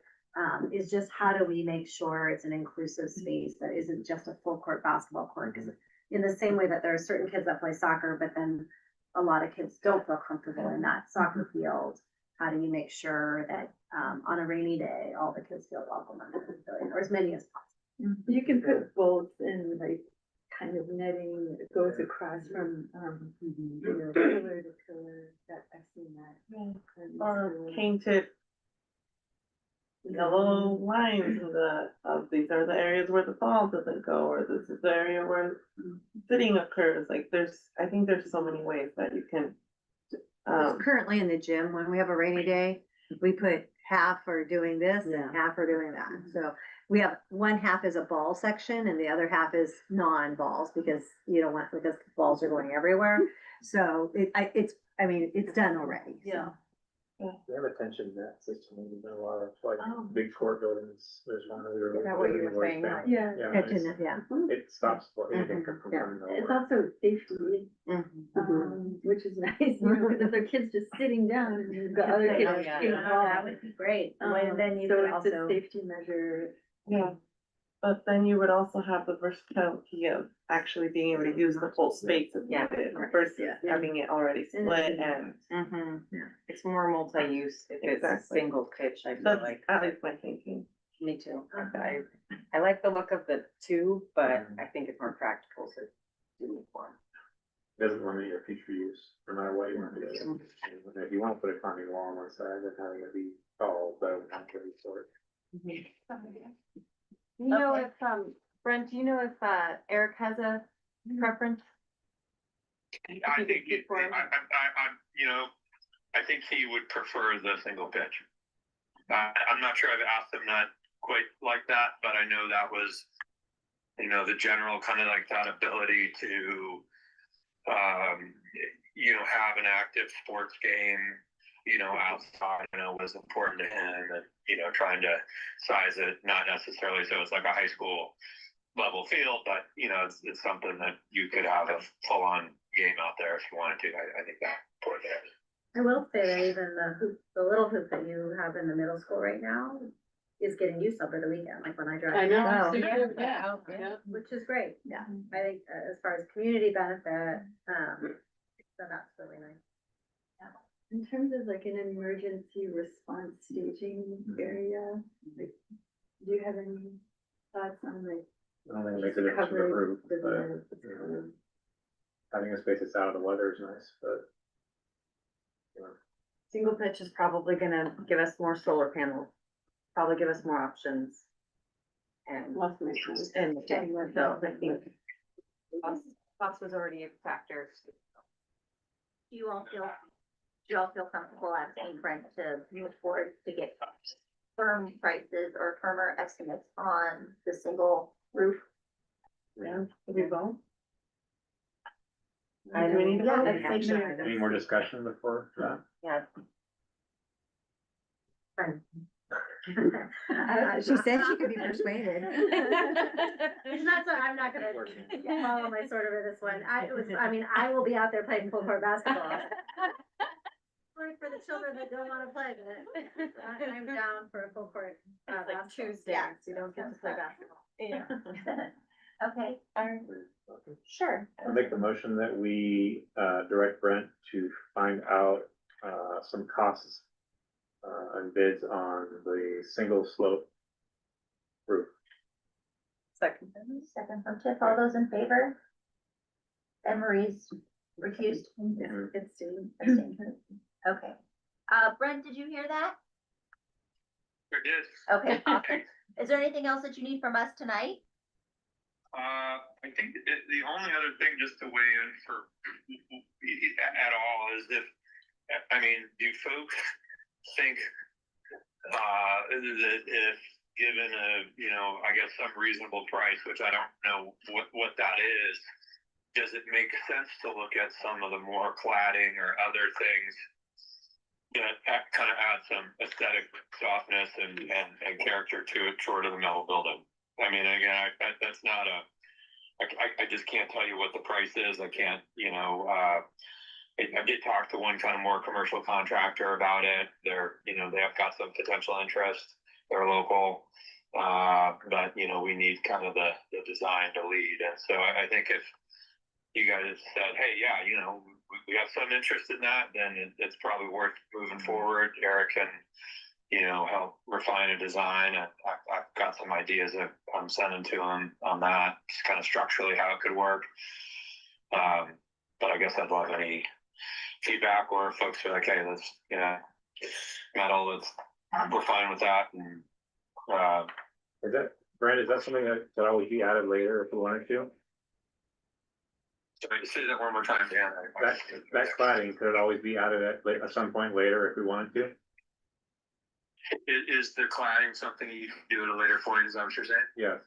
is just how do we make sure it's an inclusive space that isn't just a full court basketball court? Because in the same way that there are certain kids that play soccer, but then a lot of kids don't feel comfortable in that soccer field. How do you make sure that on a rainy day, all the kids feel welcome in the pavilion, or as many as possible? You can put bolts in like kind of netting that goes across from, you know, pillar to pillar, that I've seen that. Or painted yellow lines of these are the areas where the ball doesn't go, or this is the area where sitting occurs. Like I think there's so many ways that you can. Currently in the gym, when we have a rainy day, we put half are doing this and half are doing that. So we have one half is a ball section and the other half is non-balls because you don't want, because balls are going everywhere. So it's done already. So. Yeah. They have a tension net system, there's been a lot of like big court buildings, there's one other. Is that what you were saying? Yeah. Tension, yeah. It stops anything from Yeah, coming it's over. also safety, which is nice, you know, because if their kids just sitting down and you've got other kids. Oh, yeah. getting involved. That would be great. So Then you it's could a also. safety measure. Yeah, but then you would also have the versatility of actually being able to use the whole space if Yeah. needed versus Yeah. having it already split and. It's more multi-use if it's Exactly. single pitch, I feel That's like. at least my thinking. Me too. I like the look of the two, but I think it's more practical to do one. Doesn't limit your future use, no matter what you want to do. And if you want to put a climbing wall on one side, then having it be tall, but it would have to be short. You know if, Brent, do you know if, Eric has a preference? I think I think he would prefer the single pitch. I'm not sure I've asked him that quite like that, but I know that was, you know, the general kind of like that ability to, you know, have an active sports game, you know, outside, you know, was important to him, and, you know, trying to size it, not necessarily so it's like a high school level field, but, you know, it's something that you could have a full on game out there if you wanted to. I think that's important there. I will say that even the little hoop that you have in the middle school right now is getting used over the weekend, like when I drive. I know. Yeah, which is great. Yeah, I think as far as community benefit, so that's really nice. In terms of like an emergency response staging area, like, do you have any thoughts on like? I don't think it makes a difference for the roof, but Cover having a space that's out of the weather is nice, but. You know, Single pitch is probably gonna give us more solar panels, probably give us more options. And. Less maintenance. And, so I think Cost was already a factor. Do you all feel comfortable asking Brent to move forward to get firm prices or firmer estimates on the single roof? Yeah, we vote. I Do we need to Yeah, vote? that's like the- Any more discussion before that? Yeah. She said she could be persuaded. It's not so, I'm not gonna follow my sword over this one. I mean, I will be out there playing full court basketball. For the children that don't wanna play, but I'm down for a full court. Like Tuesdays, Yeah. you don't get to play basketball. Okay, sure. I'll make the motion that we, direct Brent to find out, some costs, and bids on the single slope roof. Second. Second from Tiff, all those in favor? And Marie's refused? Mhm. Abstained. Okay. Brent, did you hear that? It is. Okay, awesome. Is there anything else that you need from us tonight? I think the only other thing just to weigh in for at all is if, I mean, do folks think, that if given a, I guess some reasonable price, which I don't know what that is, does it make sense to look at some of the more cladding or other things that kind of add some aesthetic softness and character to it short of the metal building? I mean, again, that's not I just can't tell you what the price is. I can't, I did talk to one kind of more commercial contractor about it. They're, they have got some potential interest. They're local. But, we need kind of the design to lead. And so I think if you guys said, hey, yeah, we have some interest in that, then it's probably worth moving forward. Eric can, help refine a design. I've got some ideas that I'm sending to him on that, just kind of structurally how it could work. But I guess I'd love any feedback or folks are like, hey, let's, metal, we're fine with that. And, Is that, Brent, is that something that always be added later if we wanted to? say that one more time, Dan. That cladding, could it always be added at some point later if we wanted to? Is the cladding something you can do at a later point? Is that what you're saying? Yes.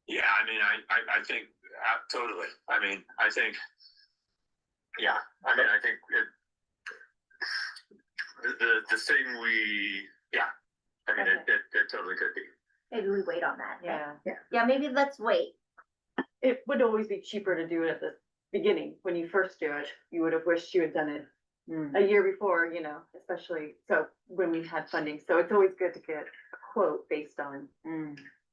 Yeah, I mean, I think totally. I mean, I think, yeah, I mean, I think the thing I mean, it totally could be. Maybe we wait on that. Yeah. Yeah, maybe let's wait. It would always be cheaper to do it at the beginning, when you first do it. You would have wished you had done it a year before, especially, so when we had funding. So it's always good to get a quote based on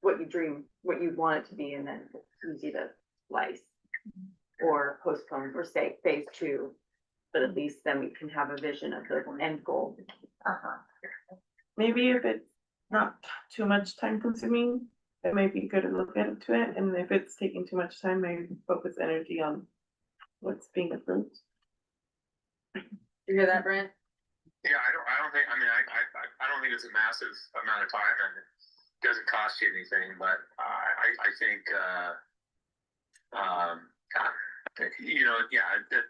what you want it to be, and then it's easy to slice or postpone or say phase 2. But at least then we can have a vision of the end goal. Uh-huh. Maybe if it's not too much time consuming, it might be good to look into it, and if it's taking too much time, maybe focus energy on what's being approved. You hear that, Brent? Yeah, I don't think, I mean, I don't think it's a massive amount of time and it doesn't cost you anything, but I think,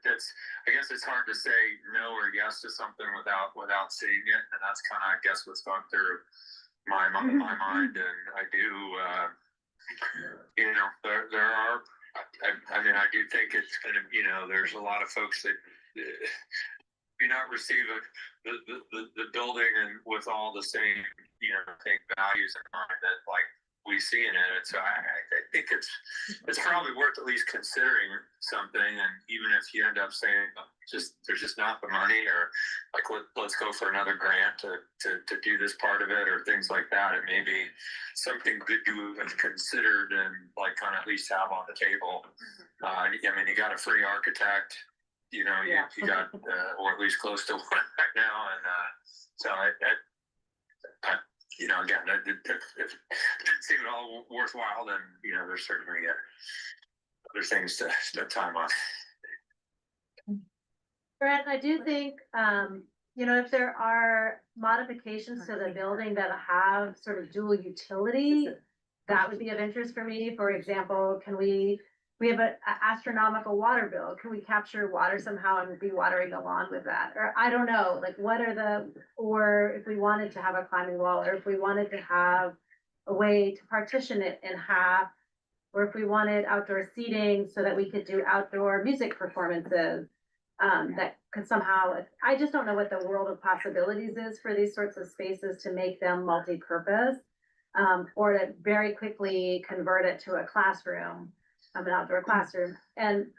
that's, I guess it's hard to say no or yes to something without seeing it. And that's kind of, I guess, what's gone through my mind. And I do, there are, I mean, I do think it's gonna, there's a lot of folks that do not receive the building and with all the same, same values in mind that like we see in it. So I think it's probably worth at least considering something. And even if you end up saying there's just not the money, or like let's go for another grant to do this part of it, or things like that, it may be something that you have considered and like kind of at least have on the table. I mean, you got a free architect. You got, or at least close to one right now. And so again, if it didn't seem at all worthwhile, then, there's certainly other things to spend time on. Brett, I do think, if there are modifications to the building that have sort of dual utility, that would be of interest for me. For example, can we we have a astronomical water bill. Can we capture water somehow and be watering the lawn with that? Or I don't know, like what are or if we wanted to have a climbing wall, or if we wanted to have a way to partition it in half, or if we wanted outdoor seating so that we could do outdoor music performances. That could somehow, I just don't know what the world of possibilities is for these sorts of spaces to make them multi-purpose. Or to very quickly convert it to a classroom, an outdoor classroom. And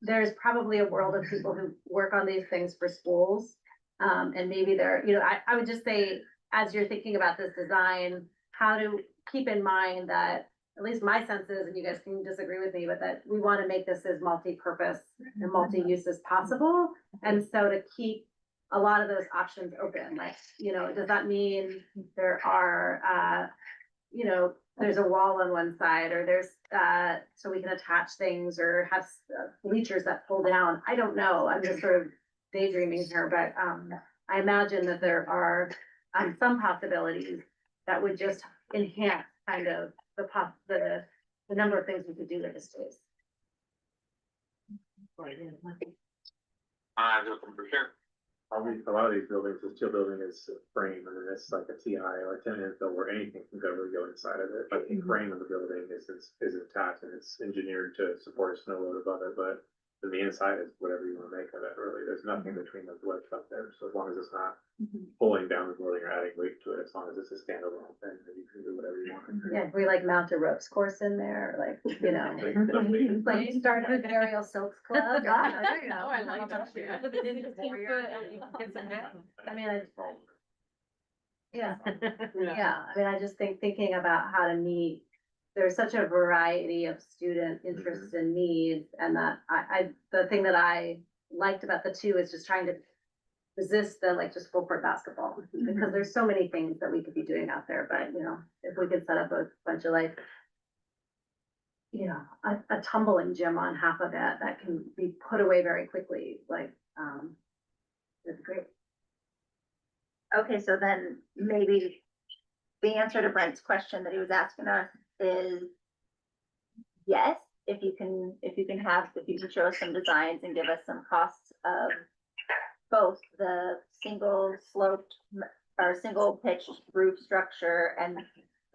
there's probably a world of people who work on these things for schools. And maybe I would just say, as you're thinking about this design, how to keep in mind that, at least my sense is, and you guys can disagree with me, but that we want to make this as multi-purpose and multi-use as possible. And so to keep a lot of those options open, like, does that mean there are, there's a wall on one side, or there's, so we can attach things or have bleachers that pull down? I don't know. I'm just sort of daydreaming here, but, I imagine that there are, some possibilities that would just enhance kind of the number of things we could do with the space. I'm looking for sure. A lot of these buildings, the steel building is a frame, and then it's like a TI or a 10 infill where anything can really go inside of it. Like the frame of the building is intact and it's engineered to support a snow load above it, but then the inside is whatever you want to make of it, really. There's nothing between the wood up there, so as long as it's not pulling down the building or adding weight to it, as long as it's a standalone thing, then you can do whatever you want. Yeah, we like mount a ropes course in there, like, like start an aerial silks club. I like that. I mean, yeah, I mean, I just thinking about how to meet, there's such a variety of student interests and needs, and that the thing that I liked about the two is just trying to resist the just full court basketball, because there's so many things that we could be doing out there, but if we could set up a bunch of a tumbling gym on half of it that can be put away very quickly, it'd be great. Okay, so then maybe the answer to Brent's question that he was asking us is yes, if you can show us some designs and give us some costs of both the single sloped or single pitched roof structure, and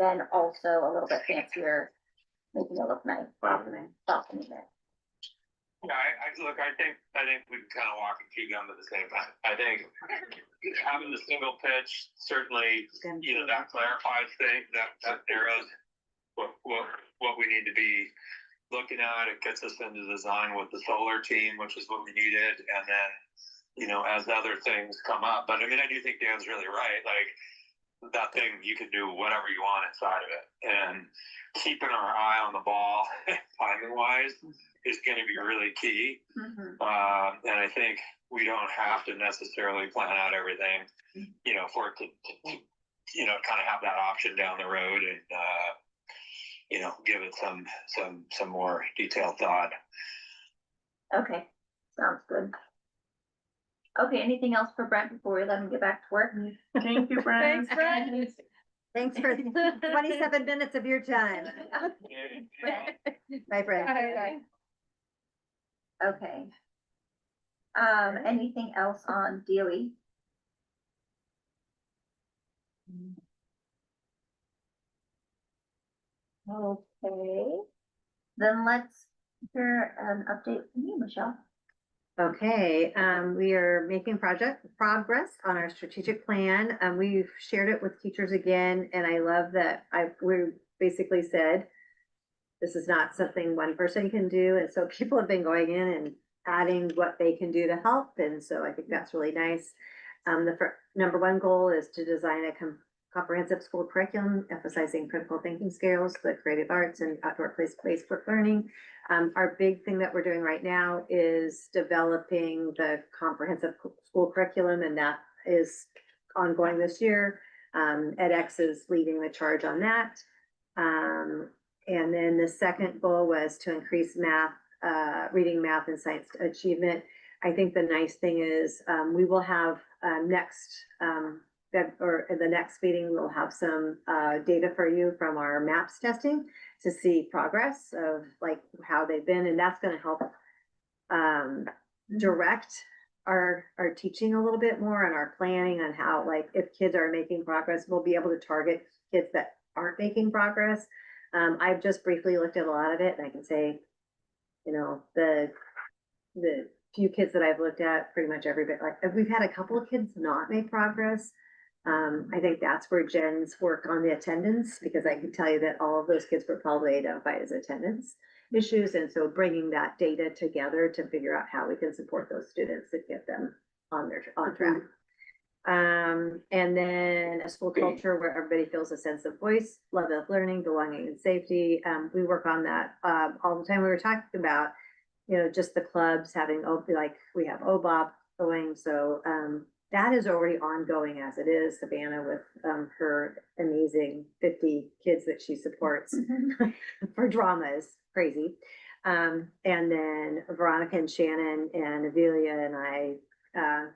then also a little bit fancier, making it look nice, softening it. Yeah, I think we can kind of walk and chew gum at the same time. I think having the single pitch, certainly, that clarifies things, that narrows what we need to be looking at. It gets us into design with the solar team, which is what we needed. And then, as other things come up, but I mean, I do think Dan's really right. Like that thing, you can do whatever you want inside of it, and keeping our eye on the ball timing wise is going to be really key. And I think we don't have to necessarily plan out everything, for it to kind of have that option down the road, and give it some more detailed thought. Okay, sounds good. Okay, anything else for Brent before we let him get back to work? Thank you, Brent. Thanks, Brent. Thanks for 27 minutes of your time. Bye, Brent. Okay. Anything else on DOE? Okay, then let's hear an update from you, Michelle. Okay, we are making progress on our strategic plan. We've shared it with teachers again, and I love that we basically said, this is not something one person can do. And so people have been going in and adding what they can do to help. And so I think that's really nice. The number one goal is to design a comprehensive school curriculum, emphasizing critical thinking skills, the creative arts, and outdoor place-based work learning. Our big thing that we're doing right now is developing the comprehensive school curriculum, and that is ongoing this year. edX is leading the charge on that. And then the second goal was to increase math, reading, math, and science achievement. I think the nice thing is we will have next or in the next meeting, we'll have some data for you from our MAPS testing to see progress of like how they've been, and that's gonna help direct our teaching a little bit more and our planning on how, like, if kids are making progress, we'll be able to target kids that aren't making progress. I've just briefly looked at a lot of it, and I can say, you know, the few kids that I've looked at, pretty much every bit, like, we've had a couple of kids not make progress. I think that's where Jen's work on the attendance, because I can tell you that all of those kids were probably identified as attendance issues. And so bringing that data together to figure out how we can support those students and get them on track. And then a school culture where everybody feels a sense of voice, love of learning, belonging and safety. We work on that all the time. We were talking about, you know, just the clubs having, like, we have OBOP going. So that is already ongoing as it is. Savannah with her amazing 50 kids that she supports for drama is crazy. And then Veronica and Shannon and Amelia and I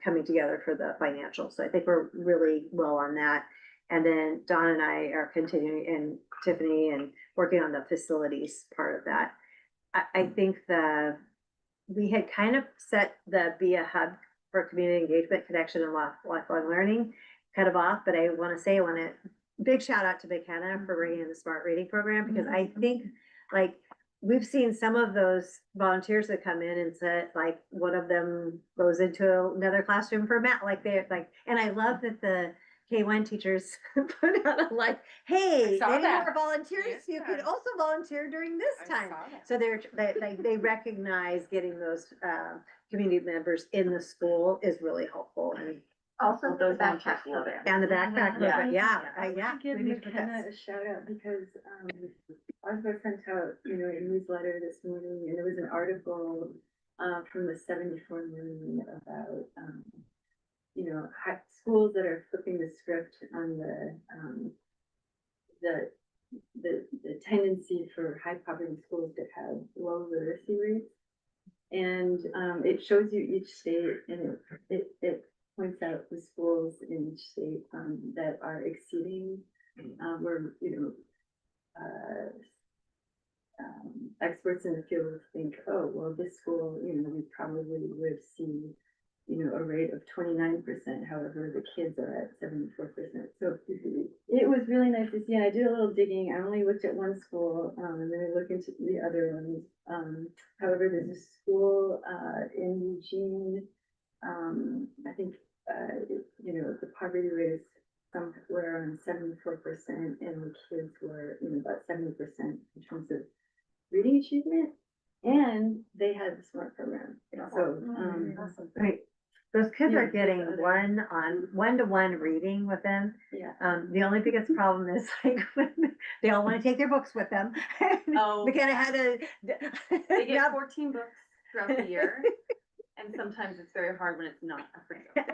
coming together for the financial. So I think we're really well on that. And then Dawn and I are continuing, and Tiffany, and working on the facilities part of that. I think we had kind of set the be a hub for community engagement, connection, and lifelong learning kind of off, but I want to big shout out to McKenna for bringing in the smart reading program, because I think, like, we've seen some of those volunteers that come in and said, like, one of them goes into another classroom for math, and I love that the K1 teachers put out a, like, hey, I saw any that. more volunteers? You could Yeah. also volunteer during this I time. saw that. So they recognize getting those community members in the school is really helpful, and Also, Those the backpack volunteers love it. program. the backpack program, yeah. Give we need to put that. McKenna a shout out because Arthur sent out, you know, a newsletter this morning, and there was an article from the 74 million about you know, schools that are flipping the script on the tendency for high poverty schools to have low literacy rates. And it shows you each state, and it points out the schools in each state that are exceeding where, you know, experts in the field think, oh, well, this school, you know, we probably would see, you know, a rate of 29%. However, the kids are at 74%. So it was really nice to see. And I did a little digging. I only looked at one school, and then I looked into the other ones. However, there's a school in Eugene. I think you know, the poverty rate is somewhere around 74%, and the kids were, you know, about 70% in terms of reading achievement. And they had the SMART program. So Right. Those kids are Yeah, getting there's other- one-to-one reading with them. Yeah. The only biggest problem is, like, when they all want to take their books with them. Oh. McKenna had to. They get Yeah. 14 books throughout the year, and sometimes it's very hard when it's not a free book.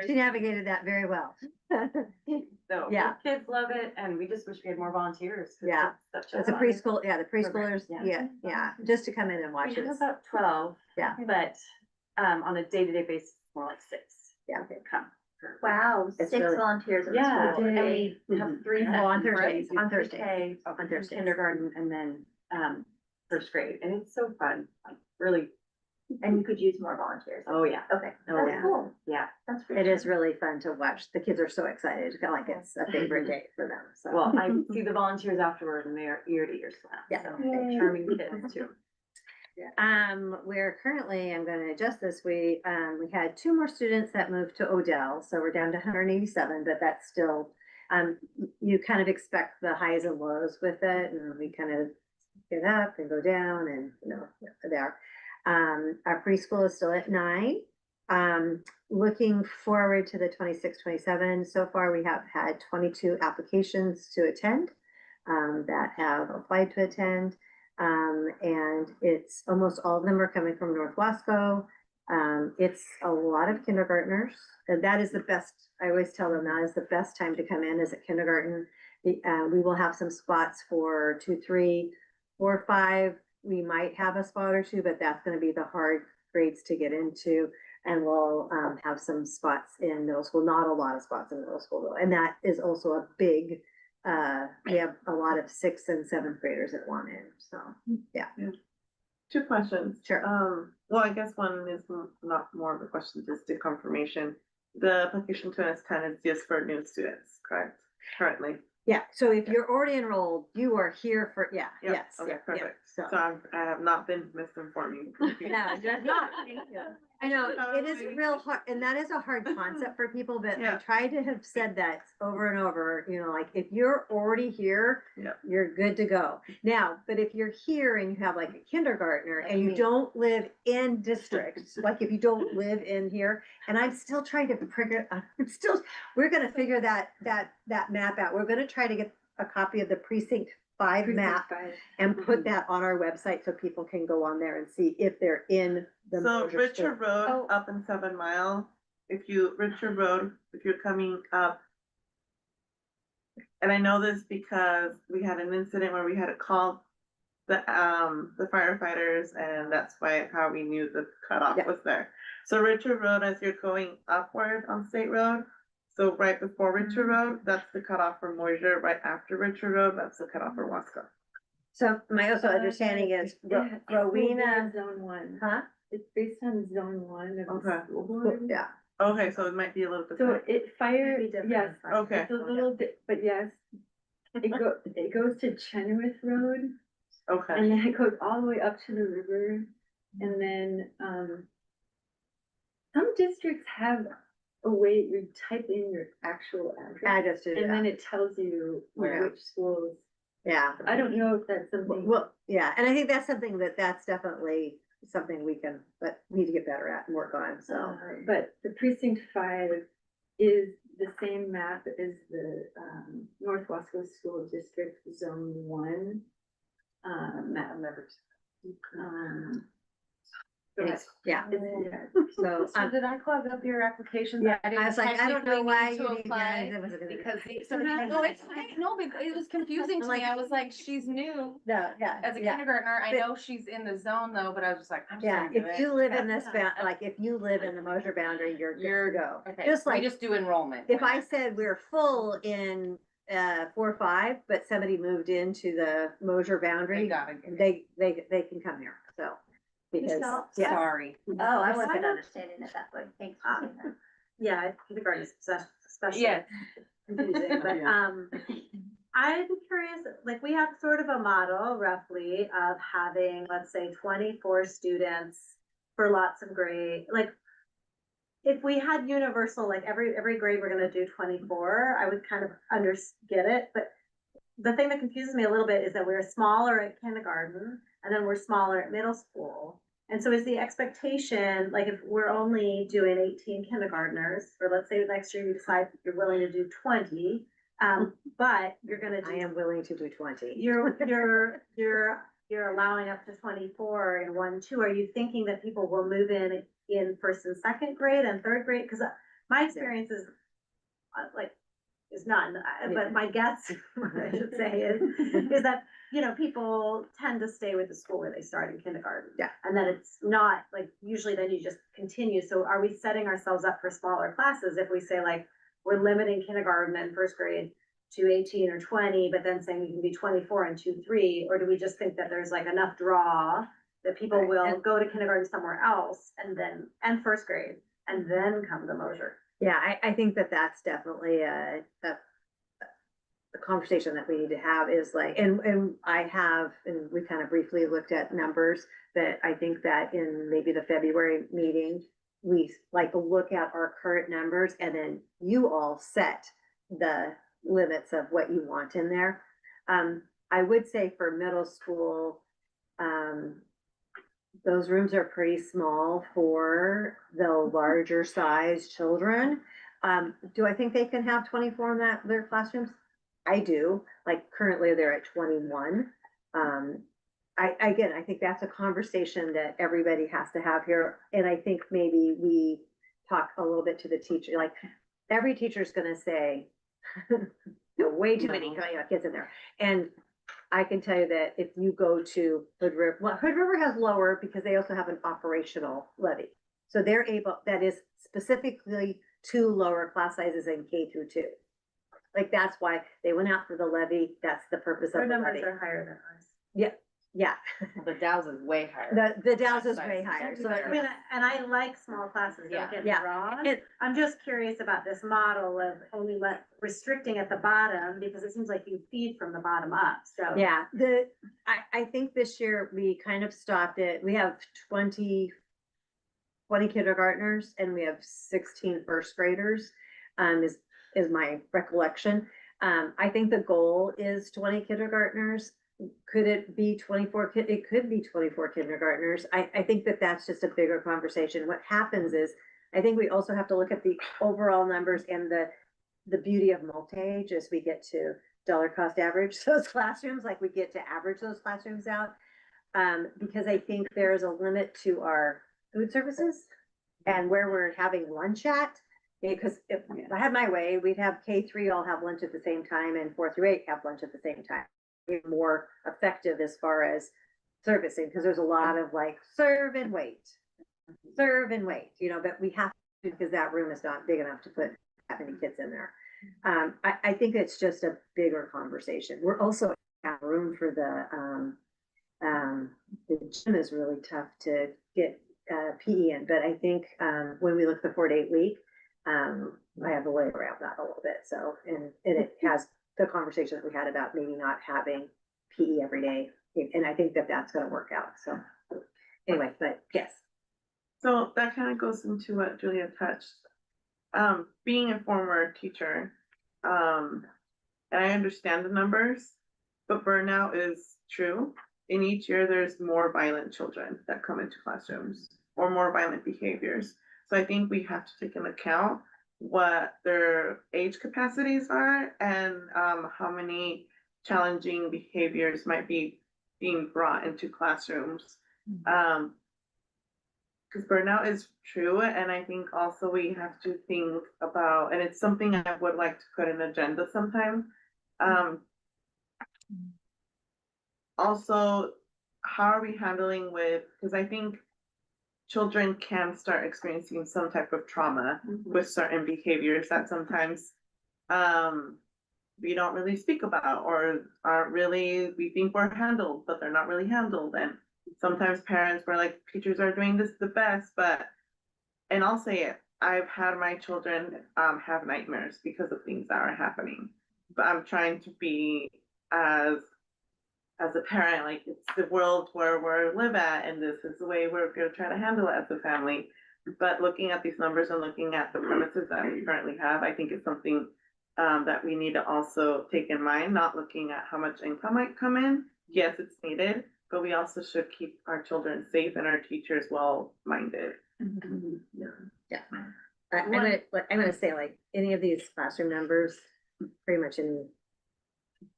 She navigated that very well. So Yeah. the kids love it, and we just wish we had more volunteers. 'cause Yeah. it's such It's a fun preschool, the preschoolers, Yeah. yeah, just to come in and watch We it. have about 12. Yeah. But on a day-to-day basis, more like 6. Yeah. Come. Wow, It's 6 really- volunteers in the Yeah, school. and we have 3 Oh, on sections, right? Thursdays, on Thursdays. Pre-K, On Thursdays. kindergarten, and then first grade, and it's so fun. Really, And you could use more volunteers. oh yeah, Okay, Oh, that's yeah. cool. yeah. That's It is really fun to watch. The kids are so excited. It's kind of like it's a favorite day for them, so. Well, I see the volunteers afterward, and they are ear to ear smile. Yeah. So they're charming kids too. We're currently, I'm gonna adjust this, we had 2 more students that moved to Odell, so we're down to 187, but that's still, you kind of expect the highs and lows with it, and we kind of get up and go down, and, you know, there. Our preschool is still at 9. Looking forward to the 26-27. So far, we have had 22 applications to attend, that have applied to attend. And it's almost all of them are coming from North Wasco. It's a lot of kindergartners, and that is the best. I always tell them that is the best time to come in, is at kindergarten. We will have some spots for 2, 3, 4, 5. We might have a spot or 2, but that's going to be the hard grades to get into. And we'll, have some spots in middle school, not a lot of spots in middle school though, and that is also a big, we have a lot of 6th and 7th graders that want in, so, yeah. 2 questions. Sure. Well, I guess one is not more of a question, just a confirmation. The application to S10 is just for new students, correct? Currently. Yeah, so if you're already enrolled, you are here for, Yep, yes. okay, yeah, perfect. So. So I have not been misinforming. No, you're not. I know, it is real hard, and that is a hard concept for people, but I Yeah. try to have said that over and over, you know, like, if you're already here, Yeah. you're good to go. Now, but if you're here and you have like a kindergartner and you me. don't live in districts, like if you don't live in here, and I'm still trying to figure, we're gonna figure that map out. We're gonna try to get a copy of the precinct 5 map and put that on our website so people can go on there and see if they're in the. So Mosier Richard school. Road Oh. up in 7 Mile, if you're coming up. And I know this because we had an incident where we had to call the firefighters, and that's how we knew the cutoff Yeah. was there. So Richard Road, as you're going upward on State Road, so right before Richard Road, that's the cutoff for Mosier. Right after Richard Road, that's the cutoff for Wasco. So my also understanding is Rowena, Zone 1. huh? It's based on zone 1 of the Okay. school board. Yeah, Okay, so it might be a little So different. it fire, Maybe different yes, fire. Okay. it's a little bit, but yes. It goes to Chenoweth Road, Okay, and then it goes all the way up to the river, and then, some districts have a way you type in your actual address, address to, and then it tells you Where. which schools. yeah. I don't know if that's something. Well, yeah, and I think that's something that's definitely something we can, but need to get better at and work on, so. But the precinct 5 is the same map as the, North Wasco School District Zone 1. Map. It's- Yeah, so, So did I clog up your applications? yeah, didn't I was like, I don't know technically why need you to need apply guys, it wasn't gonna be. Because, no, it's fine, no, but it was confusing to me, I was like, she's new No, yeah, as a yeah. kindergartner, I But- know she's in the zone though, but I was just like, I'm just Yeah, gonna do if it. you live in this, like, if you live in the Mosier boundary, you're good to go. Okay, Just we like, just do enrollment. if I said we're full in, 4 or 5, but somebody moved into the Mosier They boundary, got it. they can come here, so. Because, Michelle? yeah, Sorry. Oh, I wasn't understanding it that way. Thanks for saying that. Yeah, kindergarten is especially. Yeah. confusing, but, I'm curious, like, we have sort of a model roughly of having, let's say, 24 students for lots of grade, like, if we had universal, like, every grade we're gonna do 24, I would kind of get it, but the thing that confuses me a little bit is that we're smaller at kindergarten, and then we're smaller at middle school. And so is the expectation, like, if we're only doing 18 kindergartners, or let's say next year you decide you're willing to do 20, but you're gonna I do, am willing to do 20. you're allowing up to 24 in 1, 2, are you thinking that people will move in first and second grade and third grade? Cause my experience is, like, is none, but my guess, I should say, is that, you know, people tend to stay with the school where they start in kindergarten. Yeah. And then it's not, like, usually then you just continue, so are we setting ourselves up for smaller classes if we say, like, we're limiting kindergarten and first grade to 18 or 20, but then saying we can be 24 and 2, 3, or do we just think that there's like enough draw that people Right, will and- go to kindergarten somewhere else and first grade, and then come to Mosier? Yeah, I think that's definitely a conversation that we need to have is like, and I have, and we kind of briefly looked at numbers, that I think that in maybe the February meeting, we like to look at our current numbers and then you all set the limits of what you want in there. I would say for middle school, those rooms are pretty small for the larger size children. Do I think they can have 24 in their classrooms? I do, like currently they're at 21. I think that's a conversation that everybody has to have here. And I think maybe we talk a little bit to the teacher, like every teacher's gonna say, way too many kids in there. And I can tell you that if you go to Hood River, well, Hood River has lower because they also have an operational levy. So they're able, that is specifically to lower class sizes in K through 2. Like, that's why they went out for the levy. That's the purpose Our of the numbers levy. are higher than ours. Yeah, The Dow's is way higher. the Dow's is Class way size. higher, so. I mean, and I like small classes, Yeah. don't get me Yeah. wrong. It- I'm just curious about this model of only restricting at the bottom, because it seems like you feed from the bottom up, so. Yeah, I think this year we kind of stopped it. We have 20 kindergartners and we have 16 first graders, is my recollection. I think the goal is 20 kindergartners. Could it be 24 it could be 24 kindergartners. I think that that's just a bigger conversation. What happens is, I think we also have to look at the overall numbers and the beauty of multi-age as we get to dollar cost average those classrooms, like we get to average those classrooms out. Because I think there's a limit to our food services and where we're having lunch at. Because if I had my way, we'd have K3 all have lunch at the same time and 4 through 8 have lunch at the same time. We're more effective as far as servicing, because there's a lot of like serve and wait, but we have to, because that room is not big enough to put that many kids in there. I think it's just a bigger conversation. We're also have room for the gym is really tough to get PE in, but I think when we look at the 4 to 8 week, I have a way around that a little bit. So, and it has the conversation that we had about maybe not having PE every day. And I think that that's going to work out. So anyway, but yes. So that kind of goes into what Julia touched. Being a former teacher, and I understand the numbers, but burnout is true. In each year, there's more violent children that come into classrooms or more violent behaviors. So I think we have to take into account what their age capacities are and how many challenging behaviors might be being brought into classrooms. Because burnout is true, and I think also we have to think about, and it's something I would like to put in agenda sometime. Also, how are we handling with, because I think children can start experiencing some type of trauma with certain behaviors that sometimes we don't really speak about or aren't really, we think we're handled, but they're not really handled. And sometimes parents were like, teachers are doing this the best, but, and I'll say it, I've had my children have nightmares because of things that are happening. But I'm trying to be as a parent, like, it's the world where we live at, and this is the way we're gonna try to handle it as a family. But looking at these numbers and looking at the premises that we currently have, I think it's something that we need to also take in mind, not looking at how much income might come in. Yes, it's needed, but we also should keep our children safe and our teachers well-minded. Yeah. I'm gonna say, like, any of these classroom numbers, pretty much any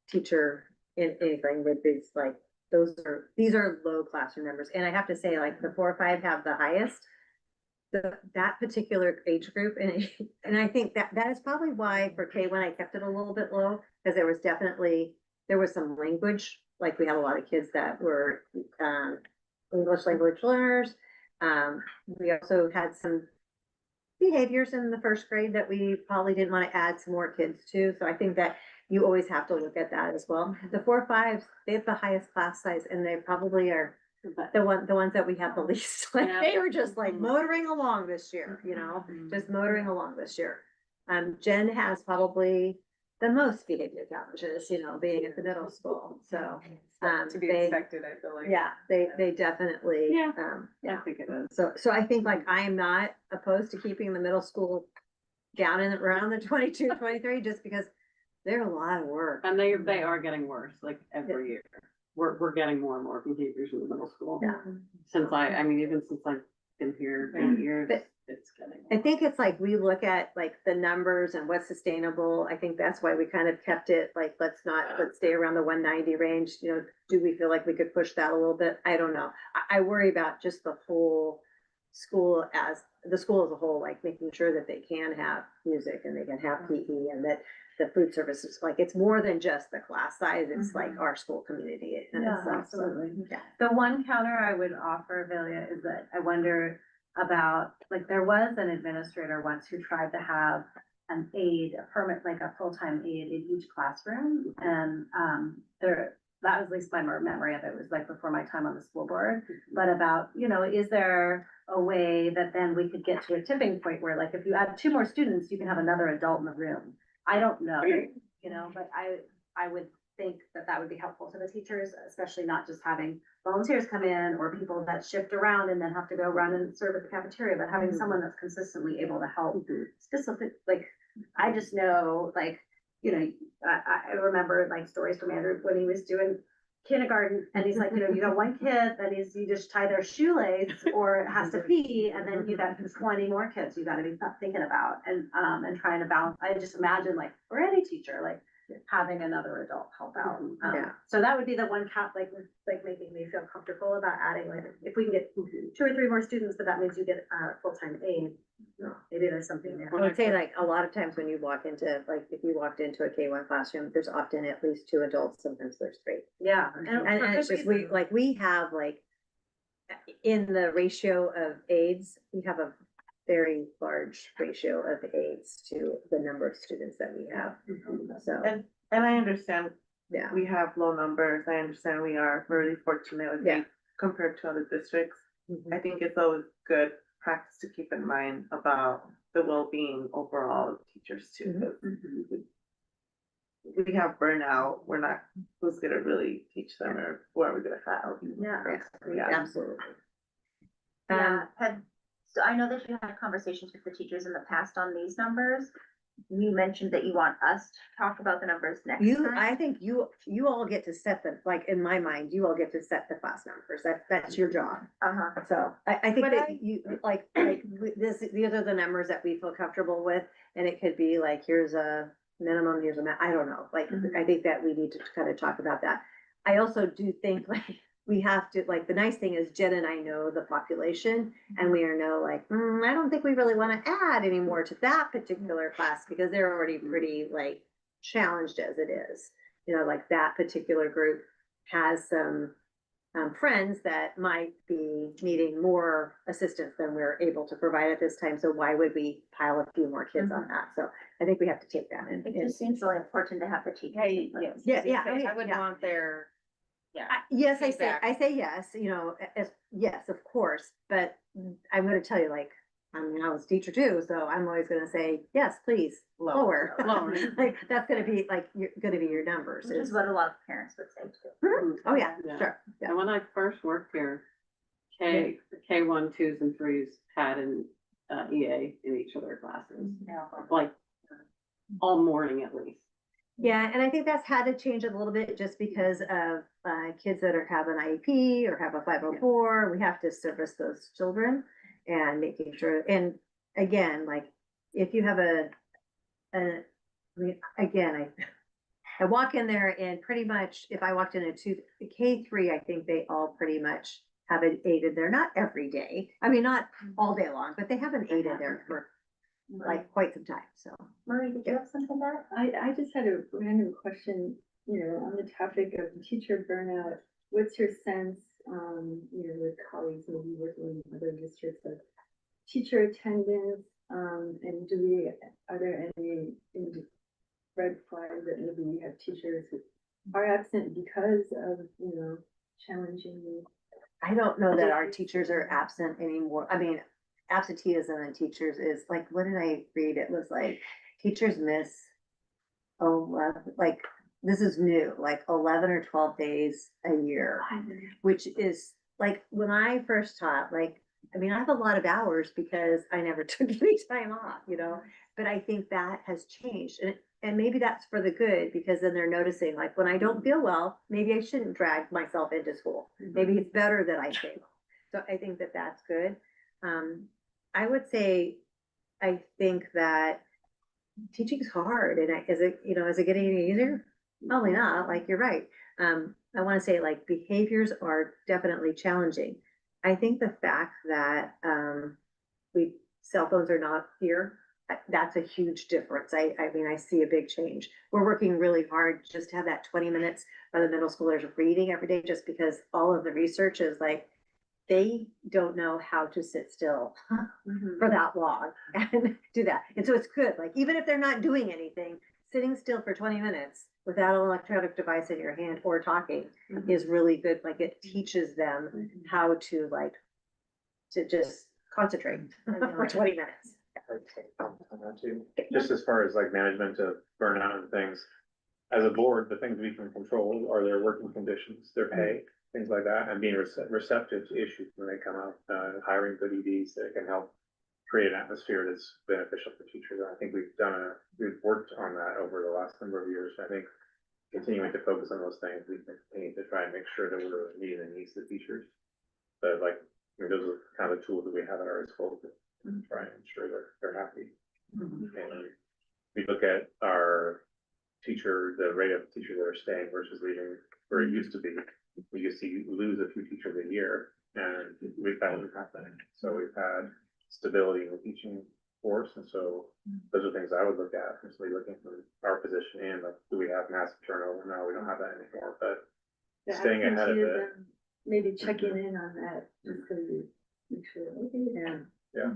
teacher in anything would be like, these are low classroom numbers. And I have to say, like, the 4 or 5 have the highest. That particular age group, and I think that is probably why for K1 I kept it a little bit low, because there was some language, like we had a lot of kids that were English language learners. We also had some behaviors in the first grade that we probably didn't want to add some more kids to. So I think that you always have to look at that as well. The 4 or 5s, they have the highest class size, and they probably are the ones that we have the least. Like, they were just like motoring along this year, just motoring along this year. Jen has probably the most behavior challenges, being at the middle school. So To be they- expected, I feel like. yeah, they definitely, Yeah. yeah. I think it is. So I think, like, I am not opposed to keeping the middle school down and around the 22, 23, just because they're a lot of work. And they are getting worse, like every year. We're getting more and more behaviors in the middle school. Yeah. Since even since I've been here 8 years, But it's getting. I think it's like, we look at like the numbers and what's sustainable. I think that's why we kind of kept it like, let's stay around the 190 range. Do we feel like we could push that a little bit? I don't know. I worry about just the whole school as a whole, like making sure that they can have music and they can have PE, and that the food services, like, it's more than just the class size. It's like our school community. And Yeah, it's, so, absolutely. yeah. The one counter I would offer, Velia, is that I wonder, about, like, there was an administrator once who tried to have an aide, a permit, like a full-time aide in each classroom. And, that was at least my memory of it, was like before my time on the school board. But about, is there a way that then we could get to a tipping point where, like, if you add 2 more students, you can have another adult in the room? I don't know, but I would think that would be helpful to the teachers, especially not just having volunteers come in or people that shift around and then have to go run and serve at the cafeteria, but having someone that's consistently able to help specific, like, I just know, like, I remember like stories from Andrew when he was doing kindergarten, and he's like, you got 1 kid that you just tie their shoelace or it has to pee, and then you got 20 more kids you gotta be thinking about, and trying to balance. I just imagine, like, for any teacher, like, having another adult help out. Yeah. So that would be the one cap, like making me feel comfortable about adding, like, if we can get 2 or 3 more students, but that means you get a full-time aide, maybe there's something there. I would say, like, a lot of times when you walk into, like, if you walked into a K1 classroom, there's often at least 2 adults, sometimes there's 3. Yeah. And it's just, we have, like, in the ratio of aides, we have a very large ratio of aides to the number of students that we have. So, And I understand yeah. we have low numbers. I understand we are really fortunate with Yeah. it compared to other districts. Mhm. I think it's always good practice to keep in mind about the well-being overall of teachers too. 'Cause we have burnout, we're not, who's gonna really teach them, or who are we gonna have? Yeah, absolutely. So I know that you had conversations with the teachers in the past on these numbers. You mentioned that you want us to talk about the numbers next time. I think you all get to set the, like, in my mind, you all get to set the class numbers. That's your job. Uh-huh. So I think But that you, these are the numbers that we feel comfortable with. And it could be like, here's a minimum, here's a, I don't know. Like, I think that we need to kind of talk about that. I also do think, like, we have to, like, the nice thing is Jen and I know the population, and we are like, I don't think we really want to add any more to that particular class because they're already pretty, like, challenged as it is. Like, that particular group has some friends that might be needing more assistance than we're able to provide at this time. So why would we pile a few more kids on that? So I think we have to take that in. It just seems really important to have the teachers. input. I would want their, Yes, feedback. I say yes, yes, of course, but I'm gonna tell you, like, I was a teacher too, so I'm always gonna say, yes, please, lower. Like, that's gonna be, like, gonna be your numbers. Which is what a lot of parents would say too. Oh, yeah, Yeah. sure, yeah. And when I first worked here, K1, 2s and 3s had an EA in each of their classes, like all morning at least. Yeah, and I think that's had to change a little bit just because of kids that have an IEP or have a 504. We have to service those children and making sure. And again, like, if you have I walk in there and pretty much, if I walked in a K3, I think they all pretty much have an aide in there. Not every day. I mean, not all day long, but they have an aide in there for like quite some time. So, Marie, did you have something there? I just had a random question, on the topic of teacher burnout. What's your sense, with colleagues maybe working in other districts of teacher attendance? And are there any red flags that maybe we have teachers who are absent because of, challenging? I don't know that our teachers are absent anymore. I mean, absenteeism in teachers is like, what did I read? It was like, teachers miss 11, like, this is new, like 11 or 12 days a year, which is like, when I first taught, like, I mean, I have a lot of hours because I never took any time off, but I think that has changed. And maybe that's for the good, because then they're noticing, like, when I don't feel well, maybe I shouldn't drag myself into school. Maybe it's better that I stay home. So I think that that's good. I would say, I think that teaching is hard, and is it getting any easier? Probably not. Like, you're right. I want to say, like, behaviors are definitely challenging. I think the fact that cell phones are not here, that's a huge difference. I mean, I see a big change. We're working really hard just to have that 20 minutes by the middle schoolers reading every day, just because all of the research is like, they don't know how to sit still Mhm. for that long and do that. And so it's good, like, even if they're not doing anything, sitting still for 20 minutes without an electronic device in your hand or talking is really good. Like, it teaches them how to, like, to just concentrate for 20 minutes. I'd say on that too. Just as far as like management of burnout and things, as a board, the things we can control are their working conditions, their pay, things like that, and being receptive to issues when they come up, hiring good EDs that can help create an atmosphere that's beneficial for teachers. I think we've worked on that over the last number of years. I think continuing to focus on those things, we can continue to try and make sure that we're meeting the needs of the teachers. But like, I mean, those are kind of the tools that we have at our school to try and ensure that they're happy. And we look at our the rate of teachers that are staying versus leaving where it used to be. We used to lose a few teachers a year, and we've had it happening. So we've had stability in the teaching force, and so those are things I would look at, especially looking from our position in, like, do we have massive turnover? No, we don't have that anymore, but staying ahead of it. Maybe checking in on that, just so you make sure, okay, Yeah.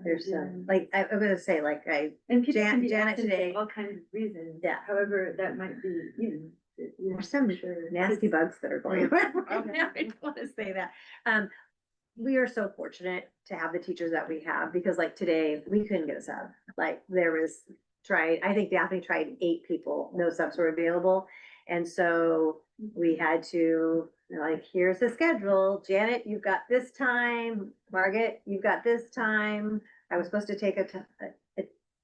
There's like, I'm gonna say, like, And people can be Janet absent today- for all kinds of reasons. Yeah. However, that might be, there's some sure. nasty bugs that are going around right now. I don't wanna say that. We are so fortunate to have the teachers that we have, because like today, we couldn't get a sub. Like, I think Daphne tried 8 people, no subs were available. And so we had to, like, here's the schedule. Janet, you've got this time. Margaret, you've got this time. I was supposed to take a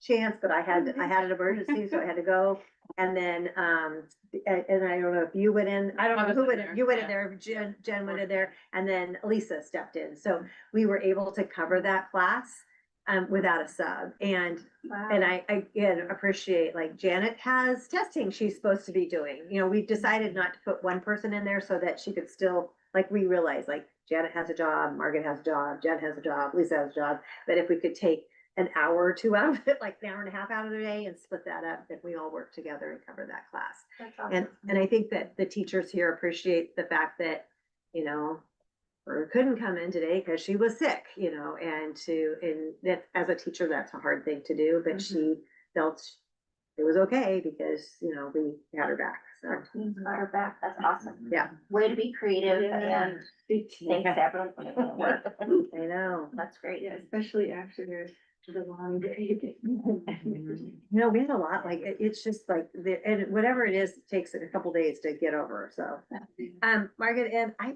chance, but I had an emergency, so I had to go. And then, and I don't know if you went in, I don't know who went in, you went in there, Jen went in there, and then Lisa stepped in. So we were able to cover that class without a sub. And I again appreciate, like, Janet has testing she's supposed to be doing. You know, we decided not to put one person in there so that she could still, like, we realized, like, Janet has a job, Margaret has a job, Jen has a job, Lisa has a job. But if we could take an hour or two out of it, like an hour and a half out of the day, and split that up, if we all work together and cover that class. And I think that the teachers here appreciate the fact that, you know, or couldn't come in today because she was sick, you know, and that as a teacher, that's a hard thing to do, but she felt it was okay because, you know, we had her back. So, Got her back, that's awesome. yeah, Way to be creative Yeah. and thanks to everyone for the work. I know. That's great. Yeah, especially after the long day. You know, we had a lot, like, it's just like, and whatever it is, it takes a couple days to get over, so. Margaret, and I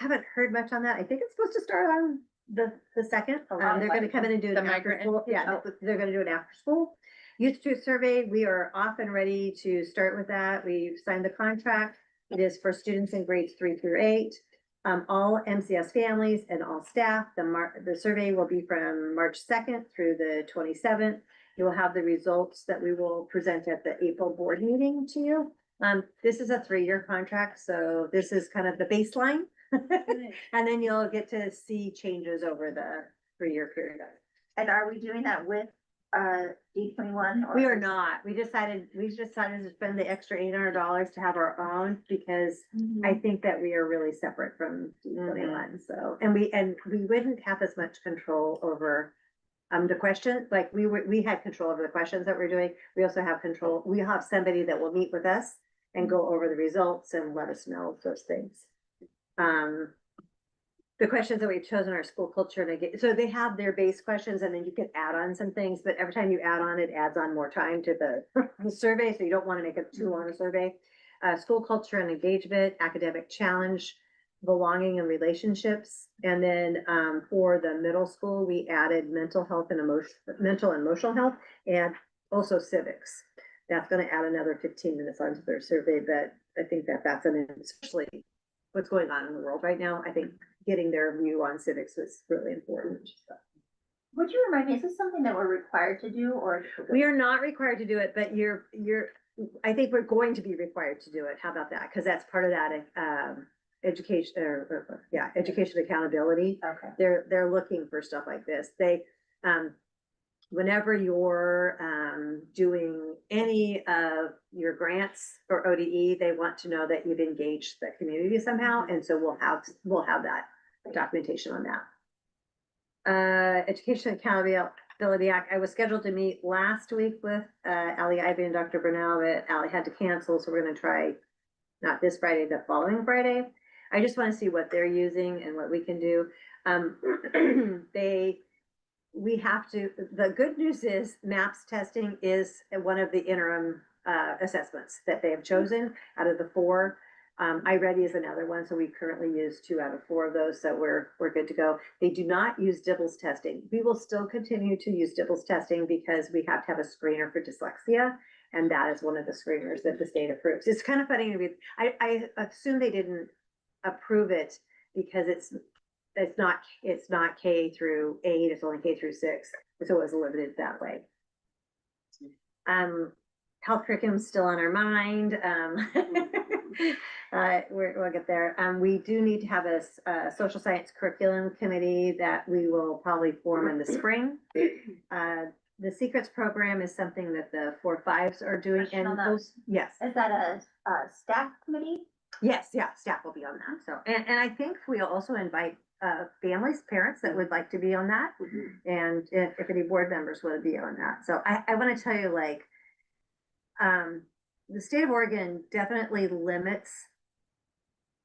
haven't heard much on that. I think it's supposed to start on the second. They're gonna come in and do The an after migrant? school, yeah, they're gonna do an after school youth truth survey. We are off and ready to start with that. We've signed the contract. It is for students in grades 3 through 8. All MCS families and all staff. The survey will be from March 2nd through the 27th. You will have the results that we will present at the April board meeting to you. This is a 3-year contract, so this is kind of the baseline. And then you'll get to see changes over the 3-year period. And are we doing that with D21? We are not. We decided to spend the extra $800 to have our own, because I think that we are really separate from D21. So, and we wouldn't have as much control over the question. Like, we had control over the questions that we're doing. We also have control. We have somebody that will meet with us and go over the results and let us know those things. The questions that we've chosen are school culture, and again, so they have their base questions, and then you can add on some things, but every time you add on, it adds on more time to the survey, so you don't want to make it too long a survey. School culture and engagement, academic challenge, belonging and relationships, and then for the middle school, we added mental and emotional health, and also civics. That's going to add another 15 minutes onto their survey, but I think that that's especially what's going on in the world right now. I think getting their view on civics was really important. Would you remind me, is this something that we're required to do, or? We are not required to do it, but I think we're going to be required to do it. How about that? Because that's part of that education, education accountability. Okay. They're looking for stuff like this. They, whenever you're doing any of your grants or ODE, they want to know that you've engaged the community somehow, and so we'll have that documentation on that. Education Accountability Act, I was scheduled to meet last week with, Ally Ivy and Dr. Brunel, but Ally had to cancel, so we're gonna try not this Friday, the following Friday. I just wanna see what they're using and what we can do. We have to, the good news is MAPS testing is one of the interim, assessments that they have chosen out of the 4. iReady is another one, so we currently use 2 out of 4 of those, so we're good to go. They do not use DIBELS testing. We will still continue to use DIBELS testing because we have to have a screener for dyslexia, and that is one of the screeners that the state approves. It's kind of funny to me. I assume they didn't approve it because it's not K through 8, it's only K through 6, so it was limited that way. Health curriculum's still on our mind. We'll get there. We do need to have a social science curriculum committee that we will probably form in the spring. The secrets program is something that the 4-5s are doing. Question on And that. those, yes, Is that a staff committee? yes, yeah, staff will be on that. So, and I think we'll also invite families, parents that would like to be on that. And if any board members want to be on that. So I want to tell you, like, the state of Oregon definitely limits,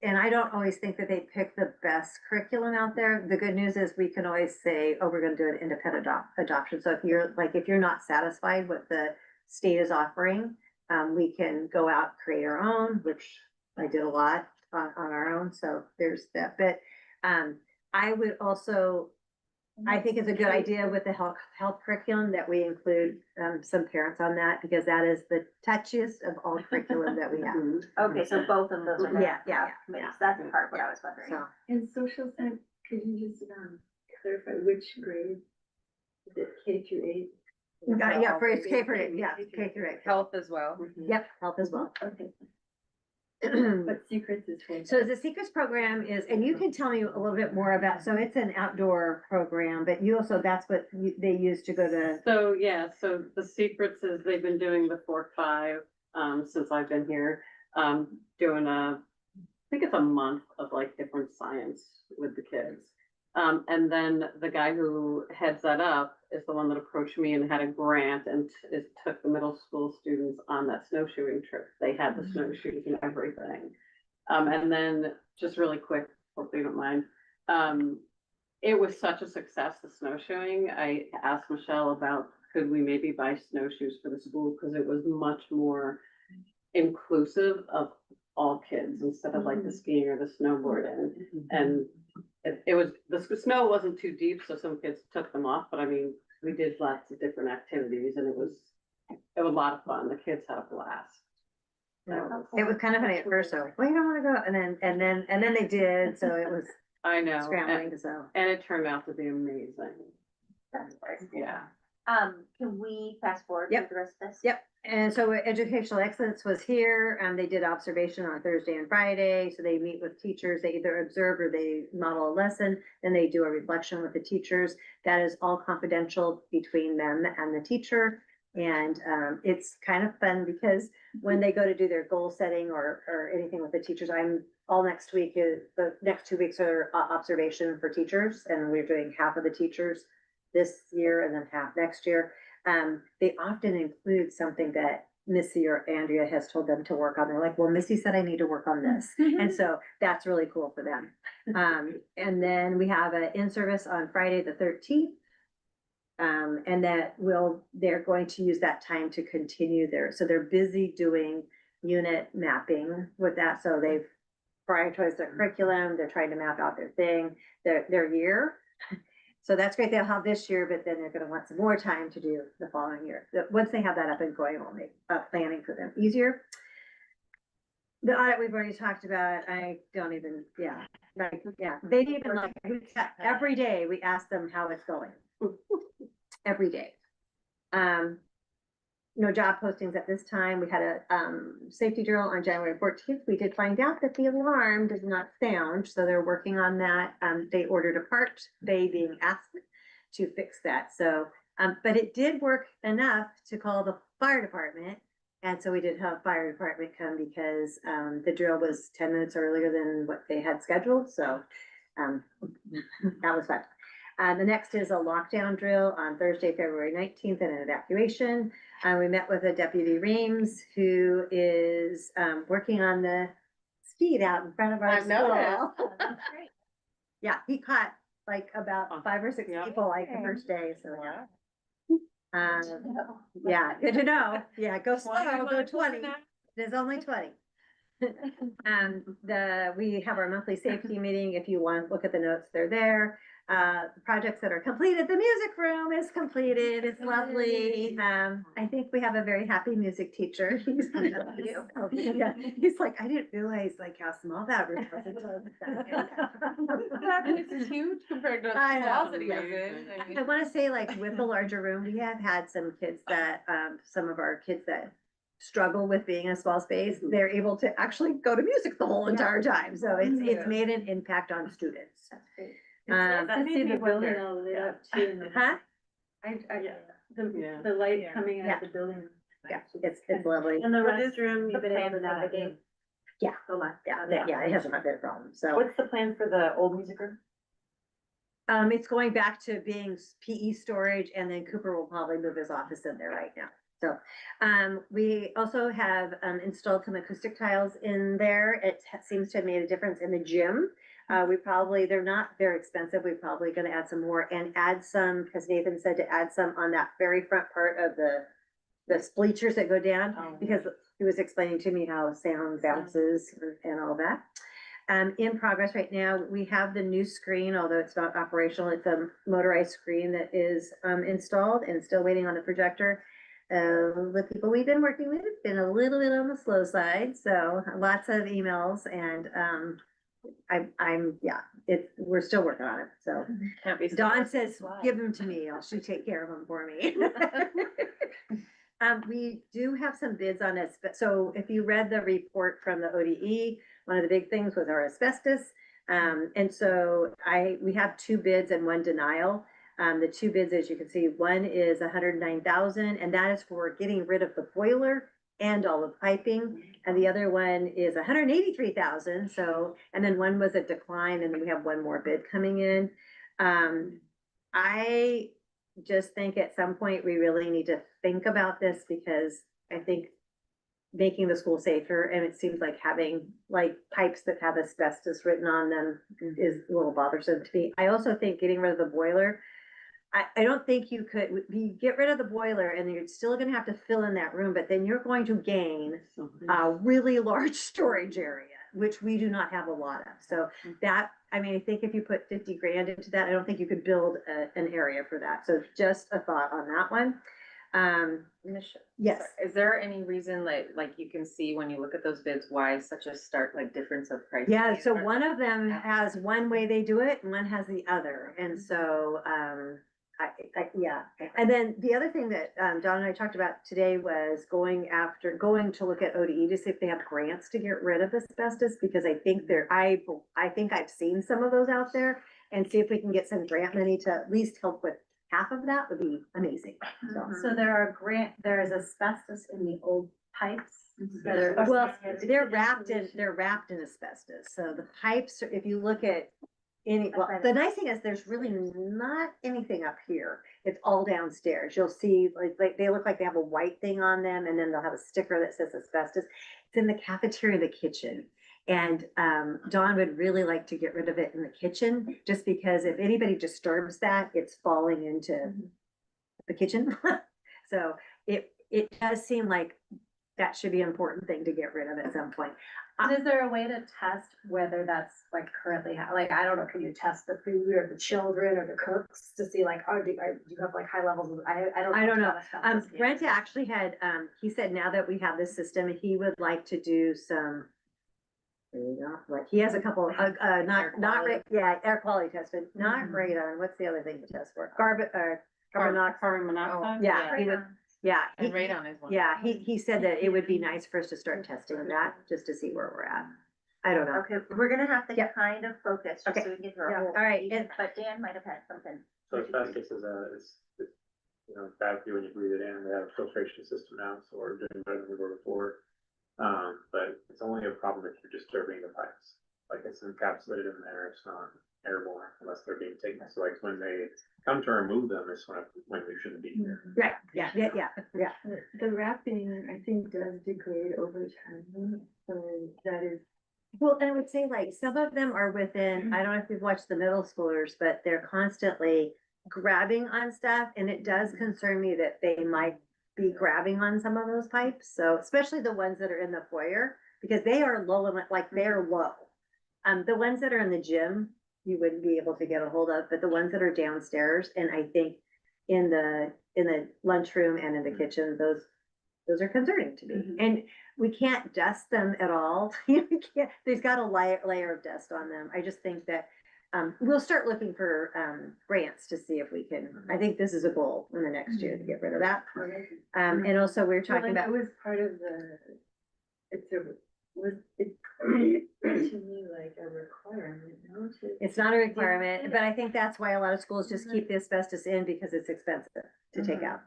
and I don't always think that they pick the best curriculum out there. The good news is we can always say, oh, we're going to do an independent adoption. So if you're not satisfied with the state is offering, we can go out, create our own, which I did a lot on our own. So there's that. But I would also, I think it's a good idea with the health curriculum that we include some parents on that, because that is the touchiest of all curriculum that we have. Okay, so both of those are gonna Yeah, yeah, have committees. That's part of what I was wondering. So, And social science, could you just, clarify which grade? Is it K through 8? yeah, for it's K for 8, yeah, K through 8. Health as well. Yep, health as well. Okay, but secrets is for. So the secrets program is, and you can tell me a little bit more about, so it's an outdoor program, but you also, that's what they use to go to. So, yeah, so the secrets is they've been doing the 4-5, since I've been here, doing I think it's a month of like different science with the kids. And then the guy who heads that up is the one that approached me and had a grant and it took the middle school students on that snowshoeing trip. They had the snowshoes and everything. And then just really quick, hopefully you don't mind. It was such a success, the snowshoeing. I asked Michelle about, could we maybe buy snowshoes for the school? Because it was much more inclusive of all kids instead of like the skiing or the snowboarding. And it was, the snow wasn't too deep, so some kids took them off, but I mean, we did lots of different activities and it was a lot of fun. The kids had a blast. It was kind of funny at first, so, well, you don't want to go, and then they did, so it was I know. scrambling, so. And it turned out to be amazing. That's great. Yeah. Can we fast forward to Yep. the rest of this? Yep, and so educational excellence was here, they did observation on Thursday and Friday, so they meet with teachers, they either observe or they model a lesson, then they do a reflection with the teachers. That is all confidential between them and the teacher, and it's kind of fun because when they go to do their goal setting or anything with the teachers, all next week the next 2 weeks are observation for teachers, and we're doing half of the teachers this year and then half next year. They often include something that Missy or Andrea has told them to work on. They're like, well, Missy said I need to work on this. And so that's really cool for them. And then we have an in-service on Friday, the 13th. And that they're going to use that time to continue so they're busy doing unit mapping with that. So they've prioritized their curriculum. They're trying to map out their year. So that's great. They'll have this year, but then they're going to want some more time to do the following year. Once they have that up and going, it'll make planning for them easier. The audit we've already talked about. I don't even, yeah. They even like, every day we ask them how it's going. Every day. No job postings at this time. We had a safety drill on January 14th. We did find out that the alarm does not sound, so they're working on that. They ordered a part, they being asked to fix that. So, but it did work enough to call the fire department. And so we did have fire department come because the drill was 10 minutes earlier than what they had scheduled. So That was fun. The next is a lockdown drill on Thursday, February 19th, and an evacuation. We met with a Deputy Reams who is working on the speed out in front of our I've noticed. school. Yeah, he caught like about 5 or 6 Yeah. people like the first day, so yeah. Wow. Yeah, good to know. Yeah, go slow, go 20. There's only 20. We have our monthly safety meeting. If you want to look at the notes, they're there. The projects that are completed, the music room is completed. It's lovely. I think we have a very happy music teacher. He's yeah, he's like, I didn't realize like how small that room was until It's huge compared to the I know, closet he yeah. was in. I want to say, like, with the larger room, we have had some kids that, some of our kids that struggle with being in a small space, they're able to actually go to music the whole entire time. So it's made an impact on students. That's great. Um, To see the building all the way up too. Huh? The light coming out Yeah. of the building. Yeah, it's lovely. And the What rest is room the you've been able plan to for the navigate? Yeah. So much. Yeah, it hasn't been a problem. So, What's the plan for the old music room? it's going back to being PE storage, and then Cooper will probably move his office in there right now. So, we also have, installed some acoustic tiles in there. It seems to have made a difference in the gym. They're not very expensive. We're probably gonna add some more and add some, because Nathan said to add some on that very front part of the bleachers that go down, because he was explaining to me how sound bounces and all that. In progress right now, we have the new screen, although it's not operational. It's a motorized screen that is installed and still waiting on the projector. The people we've been working with have been a little bit on the slow side, so lots of emails, and we're still working on it. So Can't be. Dawn says, give them to me. She'll take care of them for me. We do have some bids on this, but so if you read the report from the ODE, one of the big things was our asbestos. And so we have 2 bids and 1 denial. The 2 bids, as you can see, one is 109,000, and that is for getting rid of the boiler and all of piping. And the other one is 183,000. So, and then one was a decline, and then we have 1 more bid coming in. I just think at some point we really need to think about this, because I think making the school safer, and it seems like having like pipes that have asbestos written on them is a little bothersome to me. I also think getting rid of the boiler, I don't think you get rid of the boiler and you're still gonna have to fill in that room, but then you're going to gain a really large storage area, which we do not have a lot of. So that, I mean, I think if you put 50 grand into that, I don't think you could build an area for that. So just a thought on that one. Yes. Is there any reason like you can see when you look at those bids, why such a stark like difference of price? Yeah, so one of them has one way they do it and one has the other. And so, yeah. And then the other thing that Dawn and I talked about today was going to look at ODE to see if they have grants to get rid of asbestos, because I think I think I've seen some of those out there, and see if we can get some grant money to at least help with half of that would be amazing. So there is asbestos in the old pipes that are. Well, they're wrapped in asbestos. So the pipes, if you look at the nice thing is there's really not anything up here. It's all downstairs. You'll see like they look like they have a white thing on them, and then they'll have a sticker that says asbestos. It's in the cafeteria, the kitchen. And Dawn would really like to get rid of it in the kitchen, just because if anybody disturbs that, it's falling into the kitchen. So it does seem like that should be an important thing to get rid of at some point. Is there a way to test whether that's like currently, like, I don't know, can you test the food or the children or the cooks to see like, do you have like high levels of, I don't know. Brent actually had, he said now that we have this system, he would like to do some, like he has a couple, air quality tested, not radon. What's the other thing to test for? Carbon monoxide. Yeah, he would. Yeah. And radon is one. Yeah, he said that it would be nice for us to start testing that, just to see where we're at. I don't know. Okay, we're gonna have to Yep. kind of focus, just Okay. so we can get through our Yeah, whole. all right, meeting, and- But Dan might have had something. So asbestos is bad for you when you breathe it in. They have a filtration system now, so we're doing better than we were before. But it's only a problem if you're disturbing the pipes. Like it's encapsulated in there, it's not airborne unless they're being taken. So like when they come to remove them is when we shouldn't be here. Right, yeah. The wrapping, I think, does degrade over time, so that is. Well, and I would say like some of them are within, I don't know if you've watched the middle schoolers, but they're constantly grabbing on stuff, and it does concern me that they might be grabbing on some of those pipes. So especially the ones that are in the foyer, because they are low, like they're low. The ones that are in the gym, you wouldn't be able to get a hold of, but the ones that are downstairs, and I think in the lunchroom and in the kitchen, those are concerning to me. And we can't dust them at all. We can't, there's got a layer of dust on them. I just think that we'll start looking for grants to see if we can, I think this is a goal in the next year to get rid of that. And also we're talking about. It was part of it's to me like a requirement, no? It's not a requirement, but I think that's why a lot of schools just keep the asbestos in because it's expensive to take out.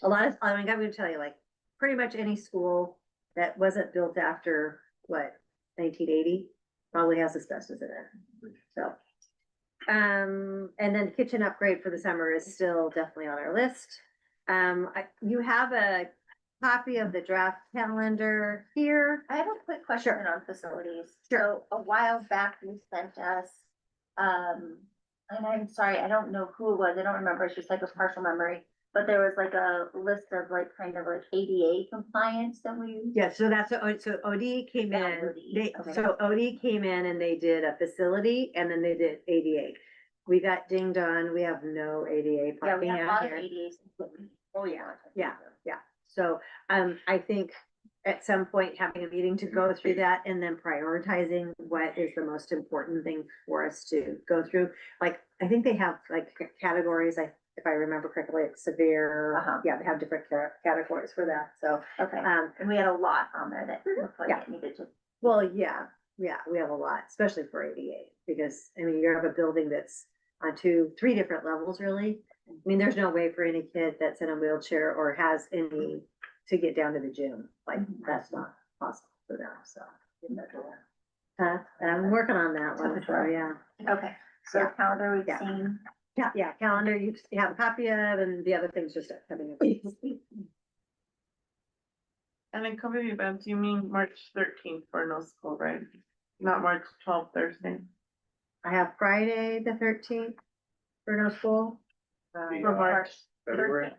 A lot of, I mean, I'm gonna tell you, like, pretty much any school that wasn't built after, what, 1980, probably has asbestos in it, so. And then kitchen upgrade for the summer is still definitely on our list. You have a copy of the draft calendar here. I have a quick question on facilities. So a while back you sent us, and I'm sorry, I don't know who it was, I don't remember, it's just like a partial memory. But there was like a list of like kind of like ADA compliance that we. Yeah, so that's, so OD came in, Okay. so OD came in and they did a facility and then they did ADA. We got dinged on, we have no ADA Yeah, we parking have a out lot of here. ADA. Oh, yeah. So, I think at some point having a meeting to go through that and then prioritizing what is the most important thing for us to go through. Like, I think they have like categories, if I remember correctly, it's severe, yeah, they have different categories for that, so. Okay, and we had a lot on there that looked like Yeah. it needed to. Well, yeah, we have a lot, especially for ADA, because, I mean, you have a building that's on 3 different levels, really. I mean, there's no way for any kid that's in a wheelchair or has any to get down to the gym, like, that's not possible for them, so. And I'm working on that one, so, yeah. Okay, so Yeah. calendar we've Yeah. seen. Yeah, calendar, you have a copy of, and the other things just coming in. And then coming events, you mean March 13th for no school, right? Not March 12th, Thursday. I have Friday, the 13th for no school. For March. February?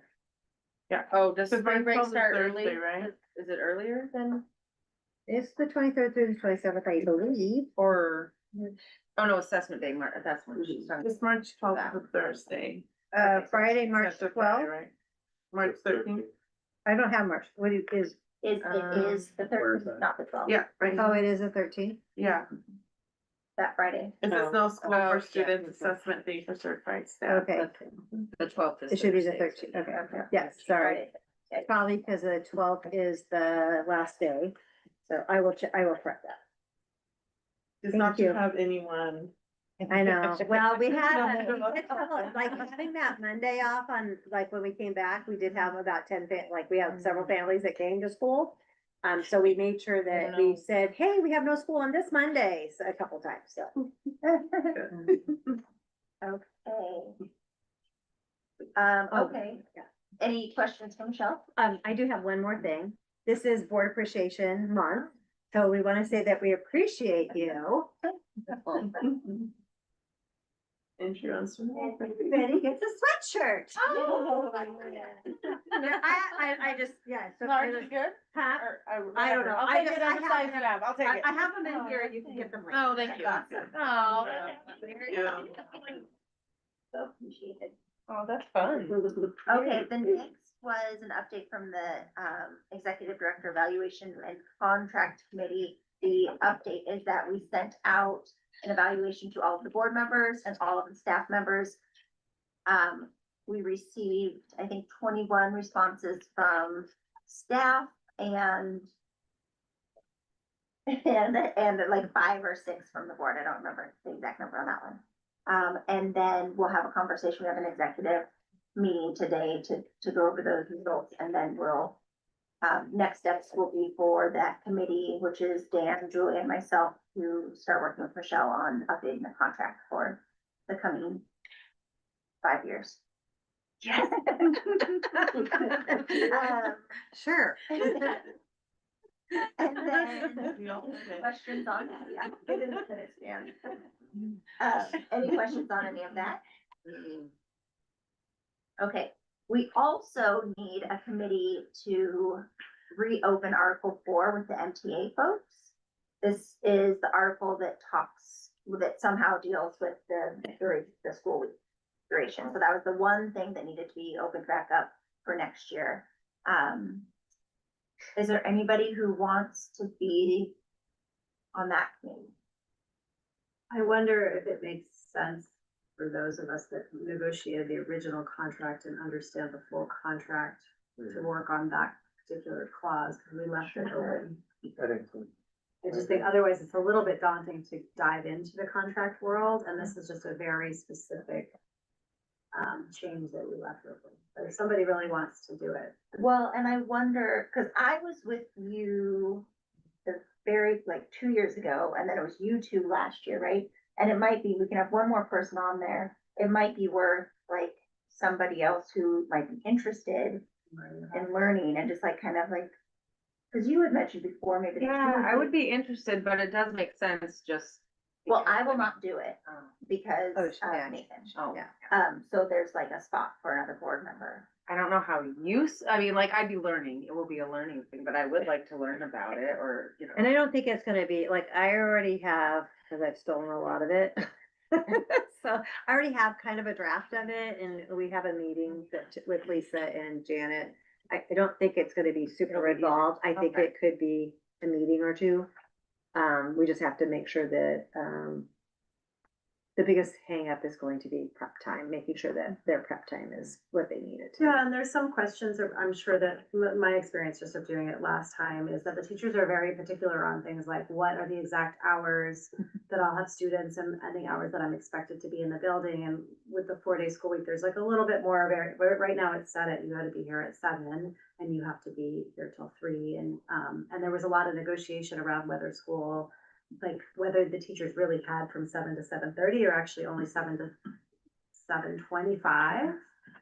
Oh, does Because spring mine's break on the start early? Thursday, right? Is it earlier than, It's the 23rd through the 27th, I believe. or, oh no, assessment day, that's when she's talking. It's March 12th to Thursday. Friday, March That's a Friday, 12th. right? March 13th. I don't have March. What is, It is the Where is 13th, that? not the 12th. Yeah, right. oh, it is the 13th? Yeah. That Friday. It's Oh. no school Oh, for yeah. students, assessment day for certified staff. Okay, The 12th is. it should be the Thursday, 13th. Okay, Okay. yes, sorry. Friday. Okay. Probably because the 12th is the last day. So I will I will correct that. Just Thank not you. to have anyone. I know. Well, we had, No. like, having that Monday off on, like, when we came back, we did have about 10, like, we have several families that came to school. So we made sure that we said, hey, we have no school on this Monday, so a couple times, so. Okay. Oh, Okay, yeah. any questions from Michelle? I do have one more thing. This is Board Appreciation Month, so we want to say that we appreciate you. Insurance. Betty gets a sweatshirt. Oh. I just, yeah. So good? Huh? I don't know. I just, I have them in here, you can get them later. Oh, thank you. Oh. Yeah. So appreciated. Oh, that's fun. Okay, the next was an update from the Executive Director Evaluation and Contract Committee. The update is that we sent out an evaluation to all of the board members and all of the staff members. We received, I think, 21 responses from staff and like 5 or 6 from the board. I don't remember the exact number on that one. And then we'll have a conversation. We have an executive meeting today to go over those results, and then we'll next steps will be for that committee, which is Dan, Julie, and myself, to start working with Michelle on updating the contract for the coming 5 years. Yes. Sure. And then, questions on that, yeah, get in the finish, Dan. Any questions on any of that? Okay, we also need a committee to reopen Article 4 with the MTA folks. This is the article that somehow deals with the school week duration. So that was the one thing that needed to be opened back up for next year. Is there anybody who wants to be on that committee? I wonder if it makes sense for those of us that negotiated the original contract and understand the full contract to work on that particular clause, because we left it open. I think so. I just think otherwise it's a little bit daunting to dive into the contract world, and this is just a very specific change that we left open. But if somebody really wants to do it. Well, and I wonder, cause I was with you the like 2 years ago, and then it was you two last year, right? And it might be, we can have one more person on there. It might be worth like somebody else who might be interested in learning and just like kind of like, cause you had mentioned before, maybe. the Yeah, two I of would you- be interested, but it does make sense just. Well, because- I will not do it because Oh, of yeah. Nathan. Oh, Yeah. So there's like a spot for another board member. I don't know how I mean, like, I'd be learning, it will be a learning thing, but I would like to learn about it, or, you know. And I don't think it's gonna be, like, I already have, cause I've stolen a lot of it. So I already have kind of a draft of it, and we have a meeting with Lisa and Janet. I don't think it's gonna be super involved. I think Okay. it could be a meeting or two. We just have to make sure that, the biggest hang up is going to be prep time, making sure that their prep time is what they need it to. Yeah, and there's some questions, I'm sure that my experience just of doing it last time is that the teachers are very particular on things like what are the exact hours that I'll have students and the hours that I'm expected to be in the building. And with the 4-day school week, there's like a little bit more right now it's set at, you had to be here at 7 and you have to be here till 3. And there was a lot of negotiation around whether the teachers really had from 7 to 7:30 or actually only 7 to 7:25.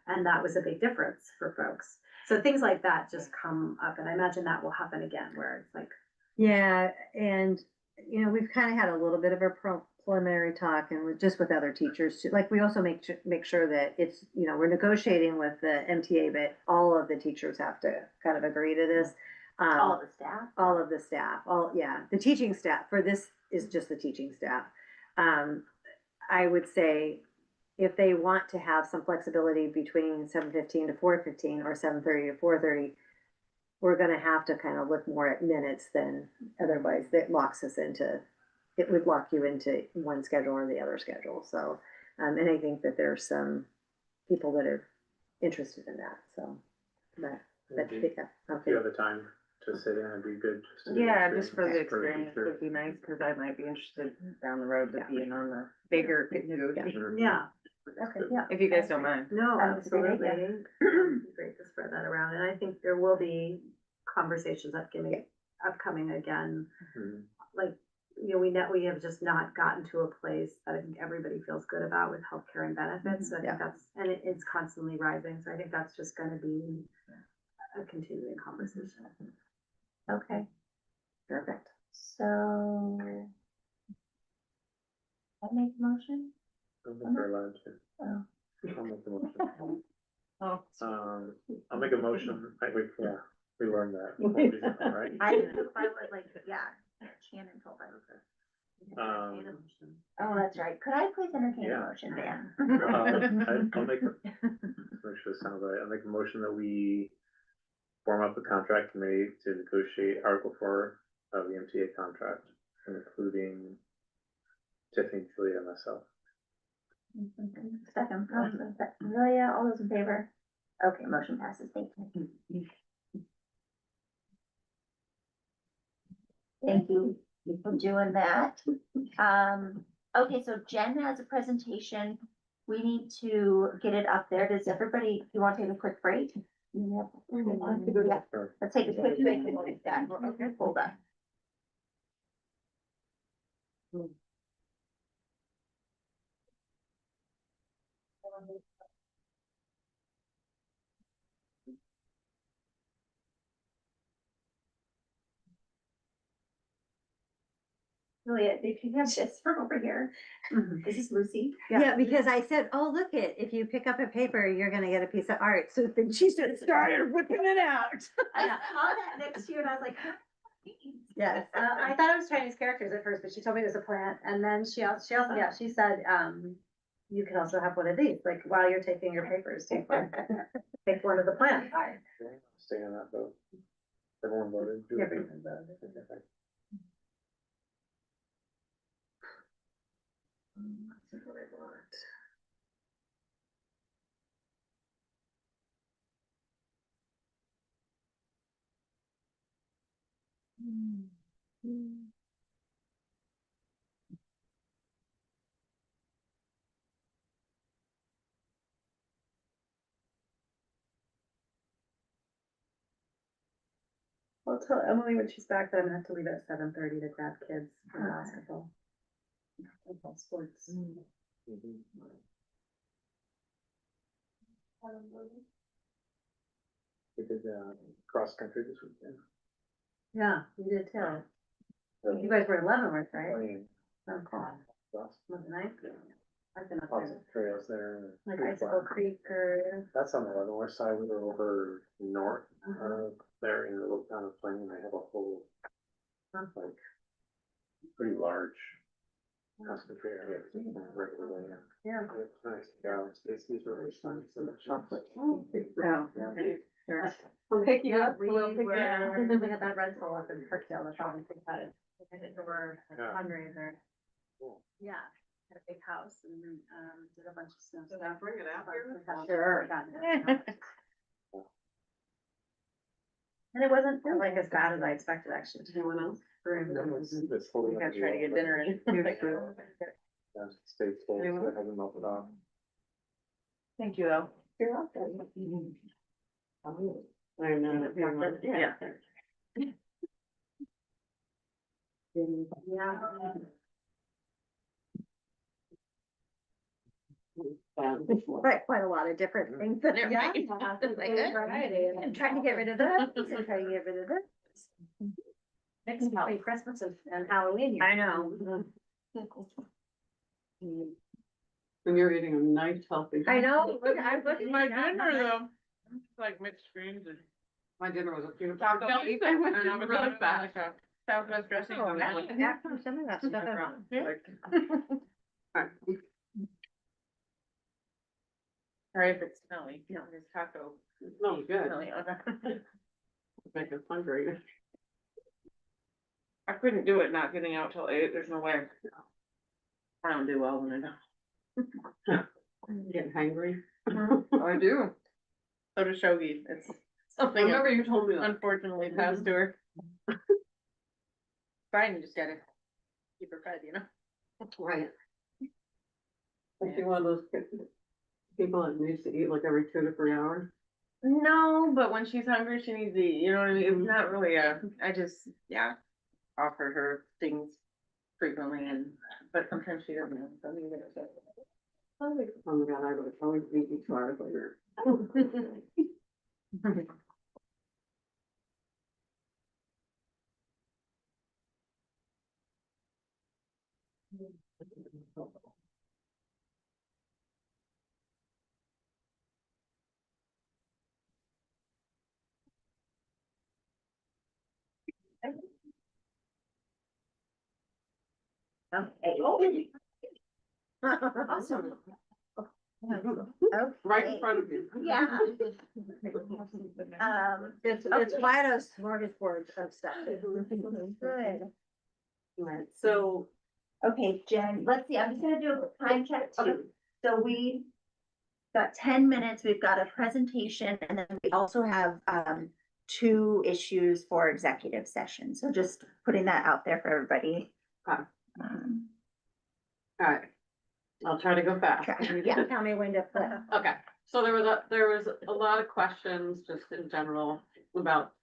And that was a big difference for folks. So things like that just come up, and I imagine that will happen again where it's like, Yeah, and, you know, we've kind of had a little bit of a preliminary talk and just with other teachers, too. Like, we also make sure that it's, you know, we're negotiating with the MTA, but all of the teachers have to kind of agree to this. All of the staff. All of the staff, the teaching staff, for this is just the teaching staff. I would say if they want to have some flexibility between 7:15 to 4:15 or 7:30 to 4:30, we're gonna have to kind of look more at minutes than otherwise it would lock you into one schedule or the other schedule. So, and I think that there's some people that are interested in that, so. But yeah, If you okay. have the time to sit in, it'd be good. Just to do Yeah, the just for the experience experience would be nice, cause I might be interested down the road to being on the bigger negotiation. yeah, Okay, yeah. If you guys don't mind. no, That's a great absolutely. idea. It'd be great to spread that around, and I think there will be conversations upcoming again. Mhm. Like, you know, we have just not gotten to a place that I think everybody feels good about with healthcare and benefits. So I think it's constantly rising. So I think that's just gonna be a continuing conversation. Okay, Perfect. so. I make a motion? I don't think we're allowed to. Oh. I'll make the motion. Oh. I'll make a motion, we learned that, right? I would like, yeah, Shannon told me. Oh, that's right. Could I please entertain a Yeah. motion, Dan? I'll make sure it sounds right. I'll make a motion that we form up a contract committee to negotiate Article 4 of the MTA contract, including Tiffany, Julia, and myself. Second, Amelia, all those in favor? Okay, motion passes. Thank you. Thank you for doing that. Okay, so Jen has a presentation. We need to get it up there. Does everybody, you want to take a quick break? Yep. Let's take a quick break and we'll get done. Okay, hold on. Julia, did you have this from over here? This is Lucy. Yeah, because I said, oh, look it, if you pick up a paper, you're gonna get a piece of art. So then she started whipping it out. I saw that next to you and I was like. Yes. I thought it was Chinese characters at first, but she told me it was a plant, and then she also, yeah, she said, you can also have one of these, like, while you're taking your papers, take one of the plants. Stay on that vote. Everyone voted. Yeah, everyone voted. That's what I want. I'll tell Emily when she's back that I'm gonna have to leave at 7:30 to grab kids from basketball. Football sports. We did, cross country this weekend. Yeah, you did too. You guys were in Leavenworth, right? Playing Oh, cool. cross, Was it nice? I've been up lots there, of trails there. like Pretty Icicle fun. Creek or. That's on the Leavenworth side. We were over north, Uh-huh. there in the little town of Plain. They have a whole, like, pretty large cross country area. Regularly. Yeah. It's nice. Yeah, these are really fun. So much chocolate. Oh, Sure. We'll pick you Yeah, up. we We'll pick you were- up. We had that rental up in Kirkdale, that's all we think about it. We did over a Yeah. fundraiser. Cool. Yeah, had a big house and then, did a bunch of snow stuff. bring it out here? Sure. And it wasn't like as bad as I expected, actually. Anyone else? It's fully. We gotta try to get dinner in. Yeah, State schools that haven't melted off. Thank you, though. You're welcome. I'm not. Yeah. Yeah. Quite a lot of different things that are. Yeah. Like, I'm trying to get rid of this, and trying to get rid of this. Mixed between Christmas and Halloween. here. I know. And you're eating a nice healthy. I know, look, I'm looking. My at dinner that. though, it's like mixed greens and. My dinner was a few. Taco. I went to really fast. Southwest dressing. Oh, yeah, some of that stuff. Or if it's smelly, it's taco. It smells good. Make us hungry. I couldn't do it not getting out till 8, there's no way. I don't do well when I don't. Getting hungry. I do. So does Shogi, it's something. Remember you told me that. Unfortunately passed to her. Fine, you just gotta keep her fed, you know? Right. Is she one of those people that needs to eat like every 2 to 3 hours? No, but when she's hungry, she needs to eat, you know what I mean? It's not really I just, offer her things frequently but sometimes she doesn't have something either, so. Oh my God, I would always eat 2 hours later. Okay. Awesome. Right in front of you. Yeah. It's quite a smorgasbord of stuff. Good. So, Okay, Jen, let's see, I'm just gonna do a time check too. So we got 10 minutes, we've got a presentation, and then we also have, 2 issues for executive session. So just putting that out there for everybody. Okay. Um, Alright, I'll try to go fast. Yeah. Tell me when to put. Okay, So there was a lot of questions just in general about,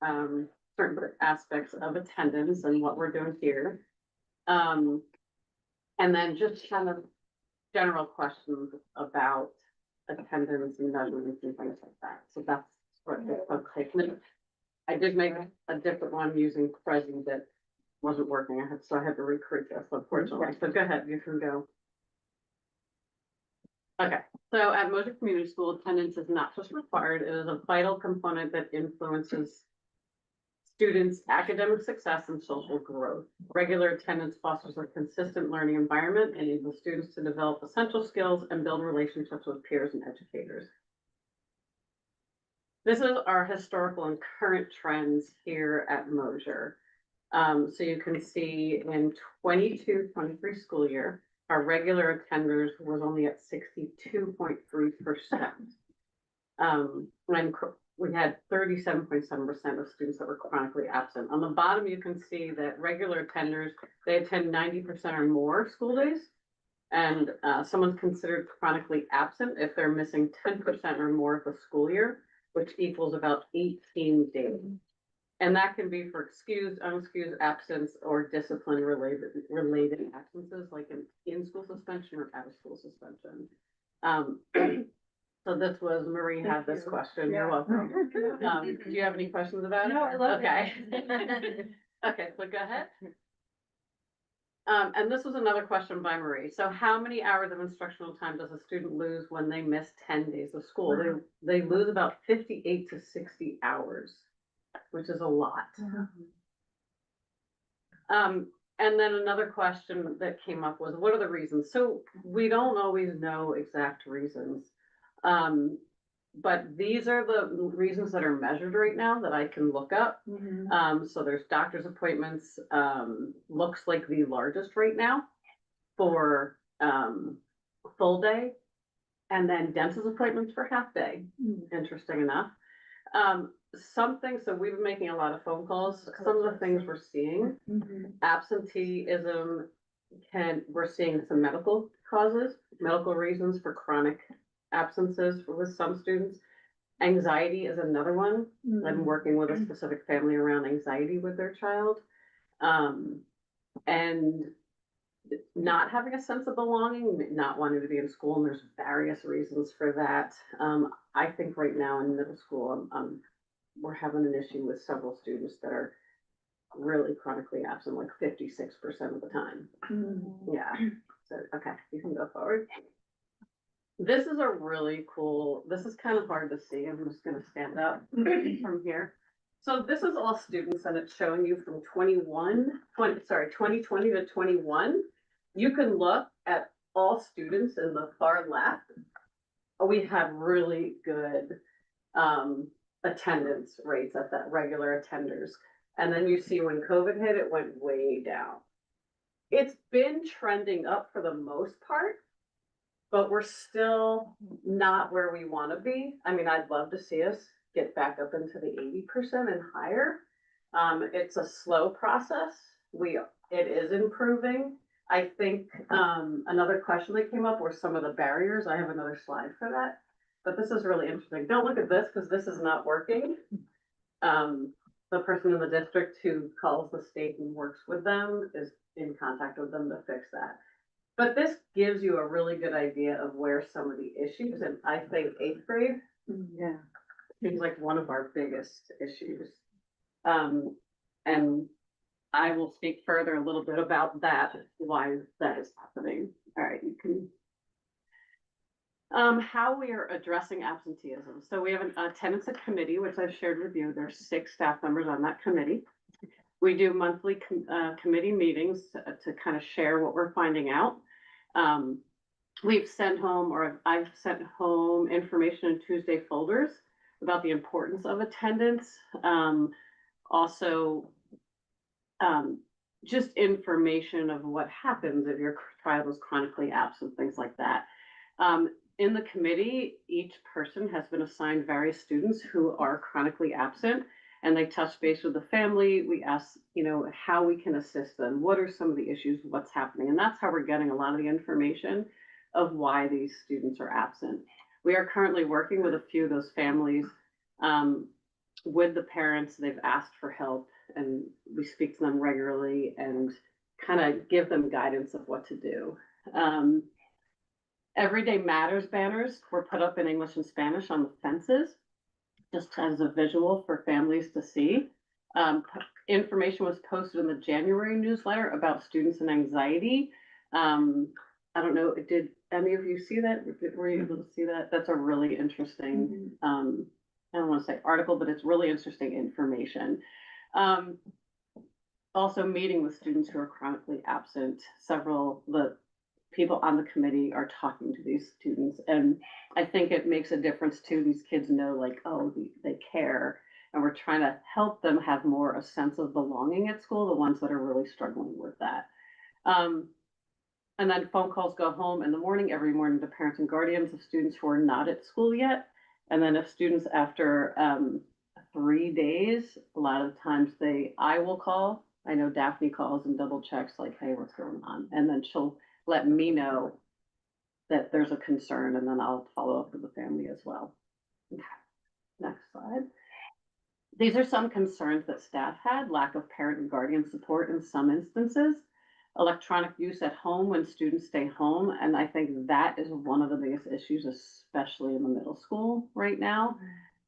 certain aspects of attendance and what we're doing here. And then just kind of general questions about attendance and measurements and things like that. So that's what I'm taking. I did make a different one using Prezi that wasn't working. So I had to recreate this, unfortunately. So go ahead, you can go. Okay, so at Mosier Community School, attendance is not just required, it is a vital component that influences students' academic success and social growth. Regular attendance fosters a consistent learning environment and enables students to develop essential skills and build relationships with peers and educators. This is our historical and current trends here at Mosier. So you can see in 22-23 school year, our regular attenders was only at 62.3%. When we had 37.7% of students that were chronically absent. On the bottom, you can see that regular attenders, they attend 90% or more school days. And someone's considered chronically absent if they're missing 10% or more of the school year, which equals about 18 days. And that can be for excused, unexcused absence or discipline related absences, like an in-school suspension or out-of-school suspension. So this was, Marie had this question. You're welcome. Do you have any questions about it? No, I love it. Okay. Okay, so go ahead. And this was another question by Marie. So how many hours of instructional time does a student lose when they miss 10 days of school? They lose about 58 to 60 hours, which is a lot. And then another question that came up was, what are the reasons? So we don't always know exact reasons. But these are the reasons that are measured right now that I can look up. So there's doctor's appointments, looks like the largest right now for full day, and then dentist appointments for half day. Interesting enough. So we've been making a lot of phone calls. Some of the things we're seeing, absenteeism, we're seeing some medical causes, medical reasons for chronic absences with some students. Anxiety is another one. I'm working with a specific family around anxiety with their child. And not having a sense of belonging, not wanting to be in school, and there's various reasons for that. I think right now in middle school, we're having an issue with several students that are really chronically absent, like 56% of the time. Yeah. So, okay, you can go forward. This is a really cool, this is kind of hard to see. I'm just gonna stand up from here. So this is all students and it's showing you from 2020 to 21. You can look at all students in the far left. We have really good attendance rates at that regular attenders. And then you see when COVID hit, it went way down. It's been trending up for the most part, but we're still not where we want to be. I mean, I'd love to see us get back up into the 80% and higher. It's a slow process. It is improving. I think another question that came up were some of the barriers. I have another slide for that, but this is really interesting. Don't look at this because this is not working. The person in the district who calls the state and works with them is in contact with them to fix that. But this gives you a really good idea of where some of the issues, and I think 8th grade seems like one of our biggest issues. And I will speak further a little bit about that, why that is happening. All right, you can. How we are addressing absenteeism. So we have an attendance committee, which I've shared with you. There's 6 staff members on that committee. We do monthly committee meetings to kind of share what we're finding out. We've sent home, or I've sent home information in Tuesday folders about the importance of attendance. Also, just information of what happens if your child is chronically absent, things like that. In the committee, each person has been assigned various students who are chronically absent, and they touch base with the family. We ask, how we can assist them. What are some of the issues? What's happening? And that's how we're getting a lot of the information of why these students are absent. We are currently working with a few of those families. With the parents, they've asked for help and we speak to them regularly and kind of give them guidance of what to do. Everyday Matters banners were put up in English and Spanish on the fences, just as a visual for families to see. Information was posted in the January newsletter about students and anxiety. I don't know, did any of you see that? Were you able to see that? That's a really interesting, I don't want to say article, but it's really interesting information. Also meeting with students who are chronically absent. Several, the people on the committee are talking to these students, and I think it makes a difference too. These kids know like, oh, they care, and we're trying to help them have more a sense of belonging at school, the ones that are really struggling with that. And then phone calls go home in the morning, every morning, to parents and guardians of students who are not at school yet. And then if students after 3 days, a lot of times I will call. I know Daphne calls and double checks like, hey, what's going on? And then she'll let me know that there's a concern, and then I'll follow up with the family as well. Okay. Next slide. These are some concerns that staff had: lack of parent and guardian support in some instances, electronic use at home when students stay home. And I think that is one of the biggest issues, especially in the middle school right now.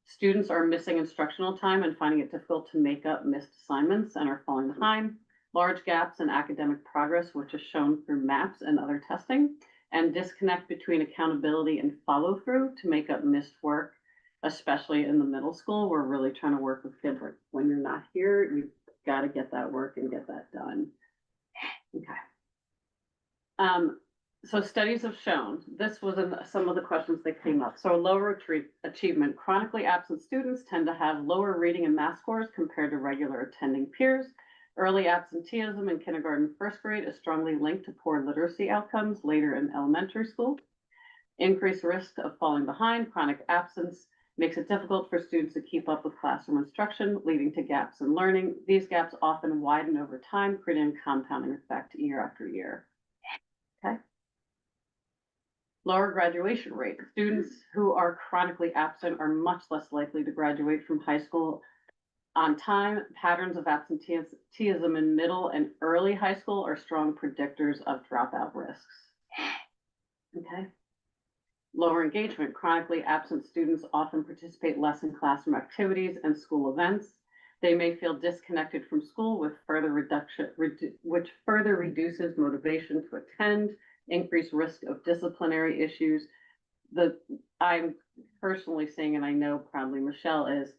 Students are missing instructional time and finding it difficult to make up missed assignments and are falling behind. Large gaps in academic progress, which is shown through maps and other testing, and disconnect between accountability and follow through to make up missed work, especially in the middle school. We're really trying to work with kids like, when you're not here, you've got to get that work and get that done. Okay. So studies have shown, this was in some of the questions that came up. So lower achievement, chronically absent students tend to have lower reading and math scores compared to regular attending peers. Early absenteeism in kindergarten, first grade is strongly linked to poor literacy outcomes later in elementary school. Increased risk of falling behind, chronic absence makes it difficult for students to keep up with classroom instruction, leading to gaps in learning. These gaps often widen over time, creating a compounding effect year after year. Okay. Lower graduation rate. Students who are chronically absent are much less likely to graduate from high school on time. Patterns of absenteeism in middle and early high school are strong predictors of dropout risks. Okay. Lower engagement. Chronically absent students often participate less in classroom activities and school events. They may feel disconnected from school, with which further reduces motivation to attend, increased risk of disciplinary issues. I'm personally seeing, and I know probably Michelle is,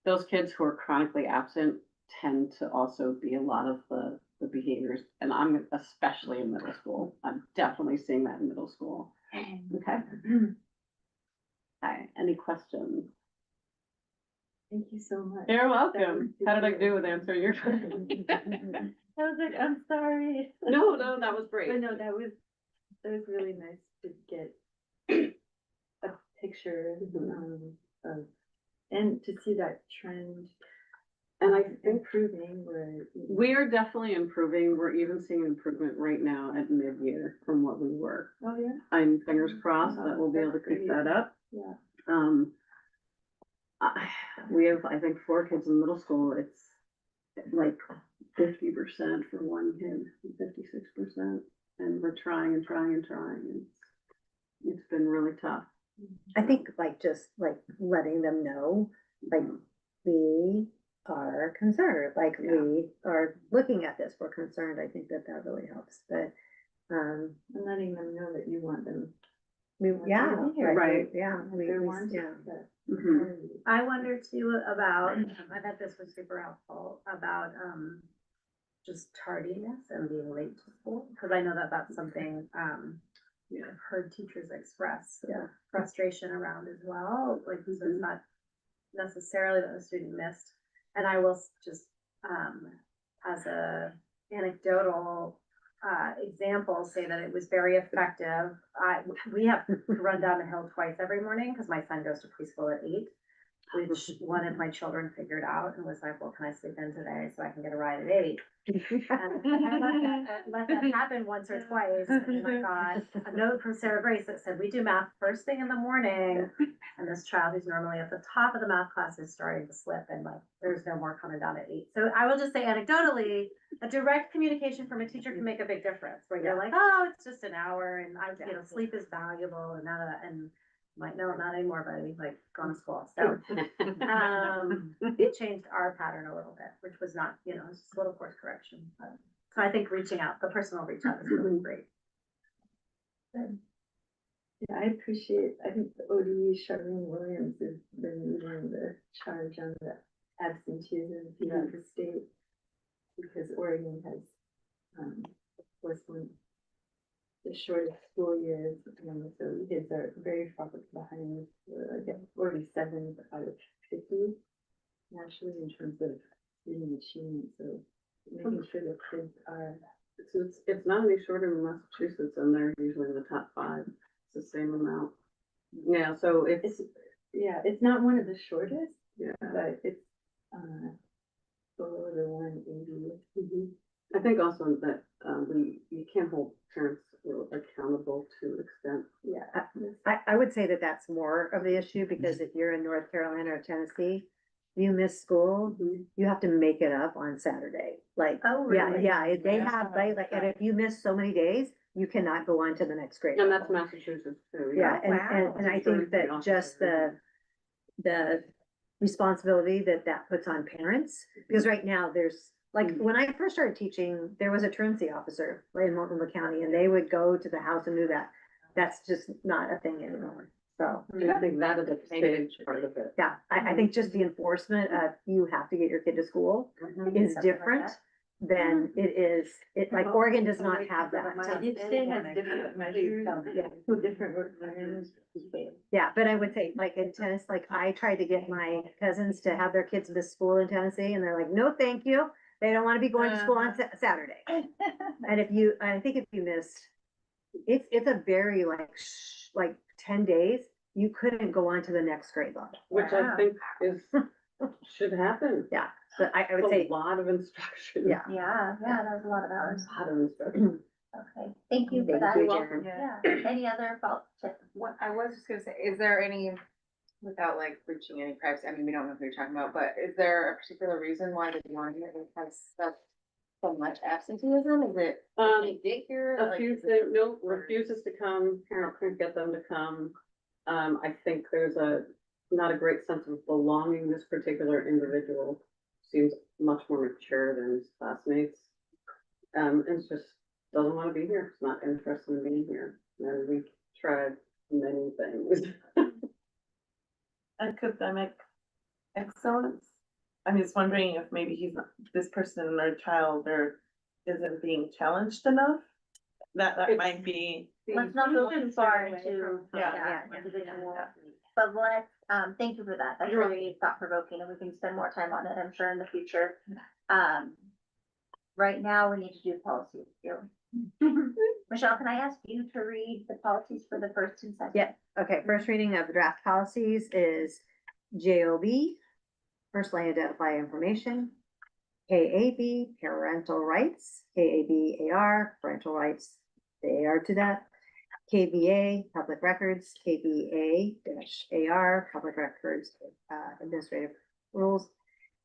those kids who are chronically absent tend to also be a lot of the behaviors, and I'm especially in middle school. I'm definitely seeing that in middle school. Okay. Hi, any questions? Thank you so much. You're welcome. How did I do with answering your question? I was like, I'm sorry. No, that was great. But no, that was really nice to get a picture of, and to see that trend. And I think improving, where we are definitely improving. We're even seeing improvement right now at mid-year from what we were. oh yeah, I'm fingers crossed that we'll be able to pick that up. yeah. We have, I think, 4 kids in middle school. It's like 50% for one kid, 56%, and we're trying and trying and trying. And it's been really tough. I think like just like letting them know, like we are concerned, like we are looking at this, we're concerned. I think that really helps, but And letting them know that you want them. yeah, right. yeah, They want yeah. that. Mhm. I wonder too about, I bet this was super helpful, about, just tardiness and being late to school, because I know that that's something, I've heard teachers express frustration around as well, like, so it's not necessarily that the student missed. And I will just, as a anecdotal example, say that it was very effective. We have to run down the hill twice every morning because my son goes to preschool at 8. which one of my children figured out and was like, well, can I sleep in today so I can get a ride at 8? And let that happen once or twice, and I got a note from Sarah Grace that said, we do math first thing in the morning. And this child who's normally at the top of the math class is starting to slip, and like, there's no more coming down at 8. So I will just say anecdotally, a direct communication from a teacher can make a big difference, where you're like, oh, it's just an hour, and sleep is valuable, and none of that, and I'm like, no, not anymore, buddy, like, gone to school. So, it changed our pattern a little bit, which was not, it's just a little course correction. So I think reaching out, the personal reach out is really great. Yeah, I think the ODE Charlene Williams has been leading the charge on the absenteeism throughout the state. Because Oregon has, of course, one the shortest school years, so kids are very far behind, like at 47 out of 50 nationally in terms of student achievement. So making sure that kids are. It's not any shorter in Massachusetts, and they're usually in the top 5. It's the same amount. Yeah, so It's not one of the shortest, yeah. but it's below the 180. I think also that you can't hold parents accountable to an extent. Yeah. I would say that that's more of the issue, because if you're in North Carolina or Tennessee, you miss school, you have to make it up on Saturday. Like, Oh, really? yeah, they have, like, and if you miss so many days, you cannot go on to the next grade. And that's Massachusetts too. Yeah, Wow. and I think that just the responsibility that puts on parents, because right now there's, like, when I first started teaching, there was a truancy officer in Multnomah County, and they would go to the house and do that. That's just not a thing anymore. So, I think that is a stage part of it. yeah, I think just the enforcement of you have to get your kid to school is different than like Oregon does not have that. Each state has different measures, different requirements. Yeah, but I would say, like, in Tennessee, like, I tried to get my cousins to have their kids miss school in Tennessee, and they're like, no, thank you. They don't want to be going to school on Saturday. And I think if you missed, it's a very like 10 days, you couldn't go on to the next grade level. Which I think should happen. Yeah, so I would It's say, a lot of instruction. yeah. Yeah, that was a lot of hours. A lot of instruction. Okay, thank you for Thank that. you, Welcome. Jen. Yeah, any other fault? What I was just gonna say, is there any, without like breaching any privacy, I mean, we don't know who you're talking about, but is there a particular reason why the one has so much absenteeism? Is it daycare? A few things, no, refuses to come, parent couldn't get them to come. I think there's not a great sense of belonging. This particular individual seems much more mature than his classmates. And it's just doesn't want to be here. It's not interested in being here. And we tried many things. Academic excellence. I'm just wondering if maybe this person or child isn't being challenged enough. That might be. Let's not go too far into, Yeah. individual, but let's, thank you for that. That's really thought provoking, and we can spend more time on it, I'm sure, in the future. Right now, we need to do policy review. Michelle, can I ask you to read the policies for the first and second? Yeah, okay, first reading of the draft policies is JOB, personally identify information, KAB, parental rights, KABAR, parental rights, the AR to that, KBA, public records, KBA-AR, public records, administrative rules,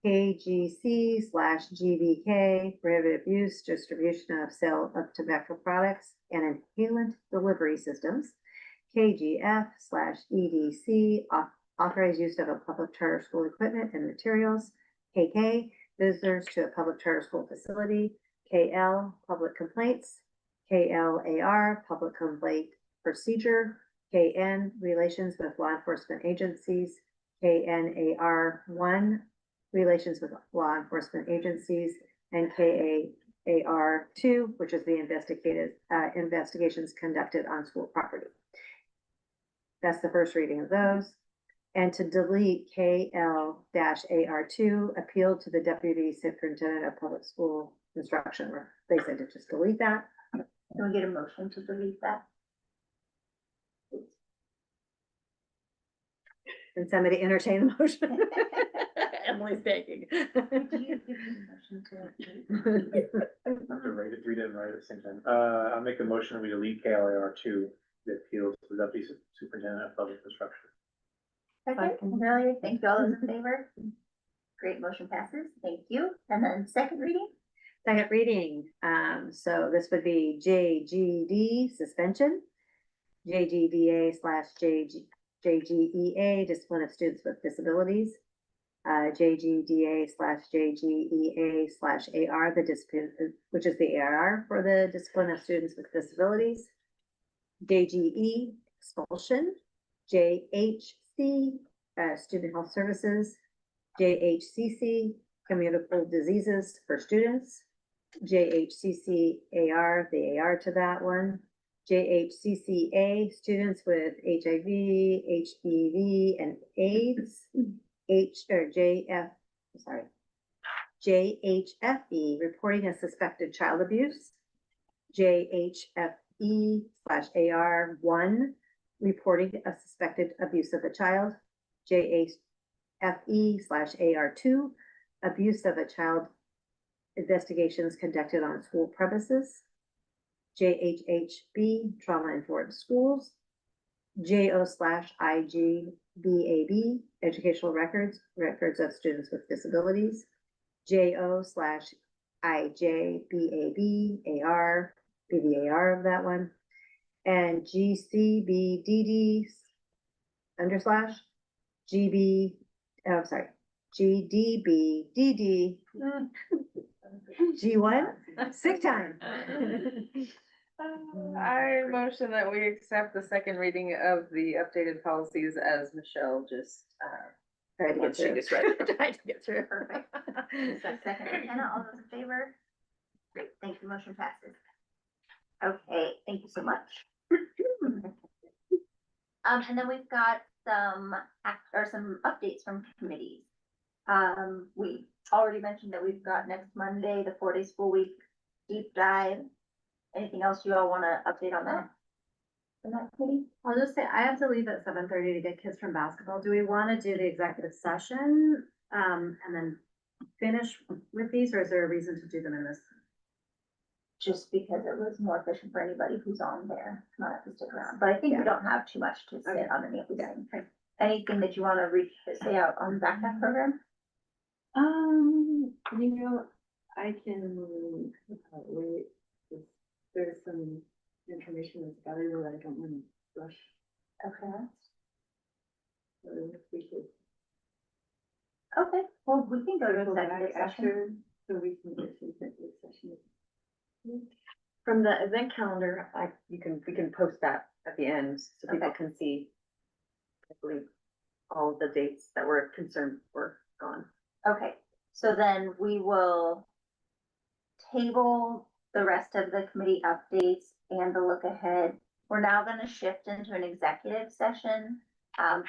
KGC/GBK, prohibited use, distribution of sale of tobacco products and inhalant delivery systems, KGF/EDC, authorized use of a public charter school equipment and materials, KK, visitors to a public charter school facility, KL, public complaints, KLAR, public complaint procedure, KN, relations with law enforcement agencies, KNAR1, relations with law enforcement agencies, and KAAR2, which is the investigations conducted on school property. That's the first reading of those. And to delete KL-AR2, appeal to the Deputy Superintendent of Public School Instruction. They said to just delete that. Can we get a motion to delete that? Can somebody entertain the motion? Emily's taking. Have to read it and write it at the same time. I'll make a motion that we delete KLAR two, the appeals to the deputy superintendent of public instruction. Okay, Amelia, thank you. All those in favor? Great, motion passes. Thank you. And then second reading? Second reading, so this would be JGD suspension, JGDA/JGEA, discipline of students with disabilities, JGDA/JGEA/AR, the discipline, which is the AR for the discipline of students with disabilities, JGE expulsion, JHC, student health services, JHCC, communicable diseases for students, JHCCAR, the AR to that one, JHCCA, students with HIV, HBV, and AIDS, JHFE, reporting a suspected child abuse, JHFE/AR1, reporting a suspected abuse of a child, JHFE/AR2, abuse of a child, investigations conducted on school premises, JHHB, trauma-informed schools, JO/IGBAB, educational records of students with disabilities, JO/IJBAB, BDAR of that one, and GCBDD GDBDD G1, sick time. I motion that we accept the second reading of the updated policies as Michelle just, Tried to get she through. just read. Tried to get through. Perfect. Second, Hannah, all those in favor? Great, thank you. Motion passes. Okay, thank you so much. And then we've got some updates from committees. We already mentioned that we've got next Monday, the 4-day school week deep dive. Anything else you all want to update on that? From that committee? I'll just say, I have to leave at 7:30 to get kids from basketball. Do we want to do the executive session, and then finish with these, or is there a reason to do them in this? Just because it was more efficient for anybody who's on there, not have to stick around. But I think we don't have too much to say on any of these things. Anything that you want to say out on the backpack program? You know, I can, wait, there's some information that's valuable that I don't want to rush. Okay. So if we could Okay, well, we can go to go back executive session. after, so we can get to executive session. From the event calendar, we can post that at the end so people Okay. can see, I believe, all of the dates that we're concerned were gone. Okay, so then we will table the rest of the committee updates and the look ahead. We're now gonna shift into an executive session,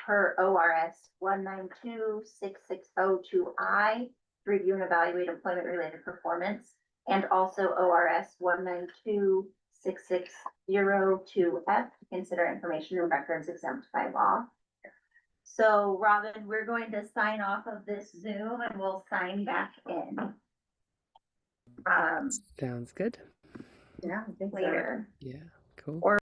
per ORS 1926602I, to review and evaluate employment-related performance, and also ORS 1926602F, to consider information and records exempt by law. So Robin, we're going to sign off of this Zoom and we'll sign back in. Sounds good. Yeah, I think so. Later. Yeah, cool. Or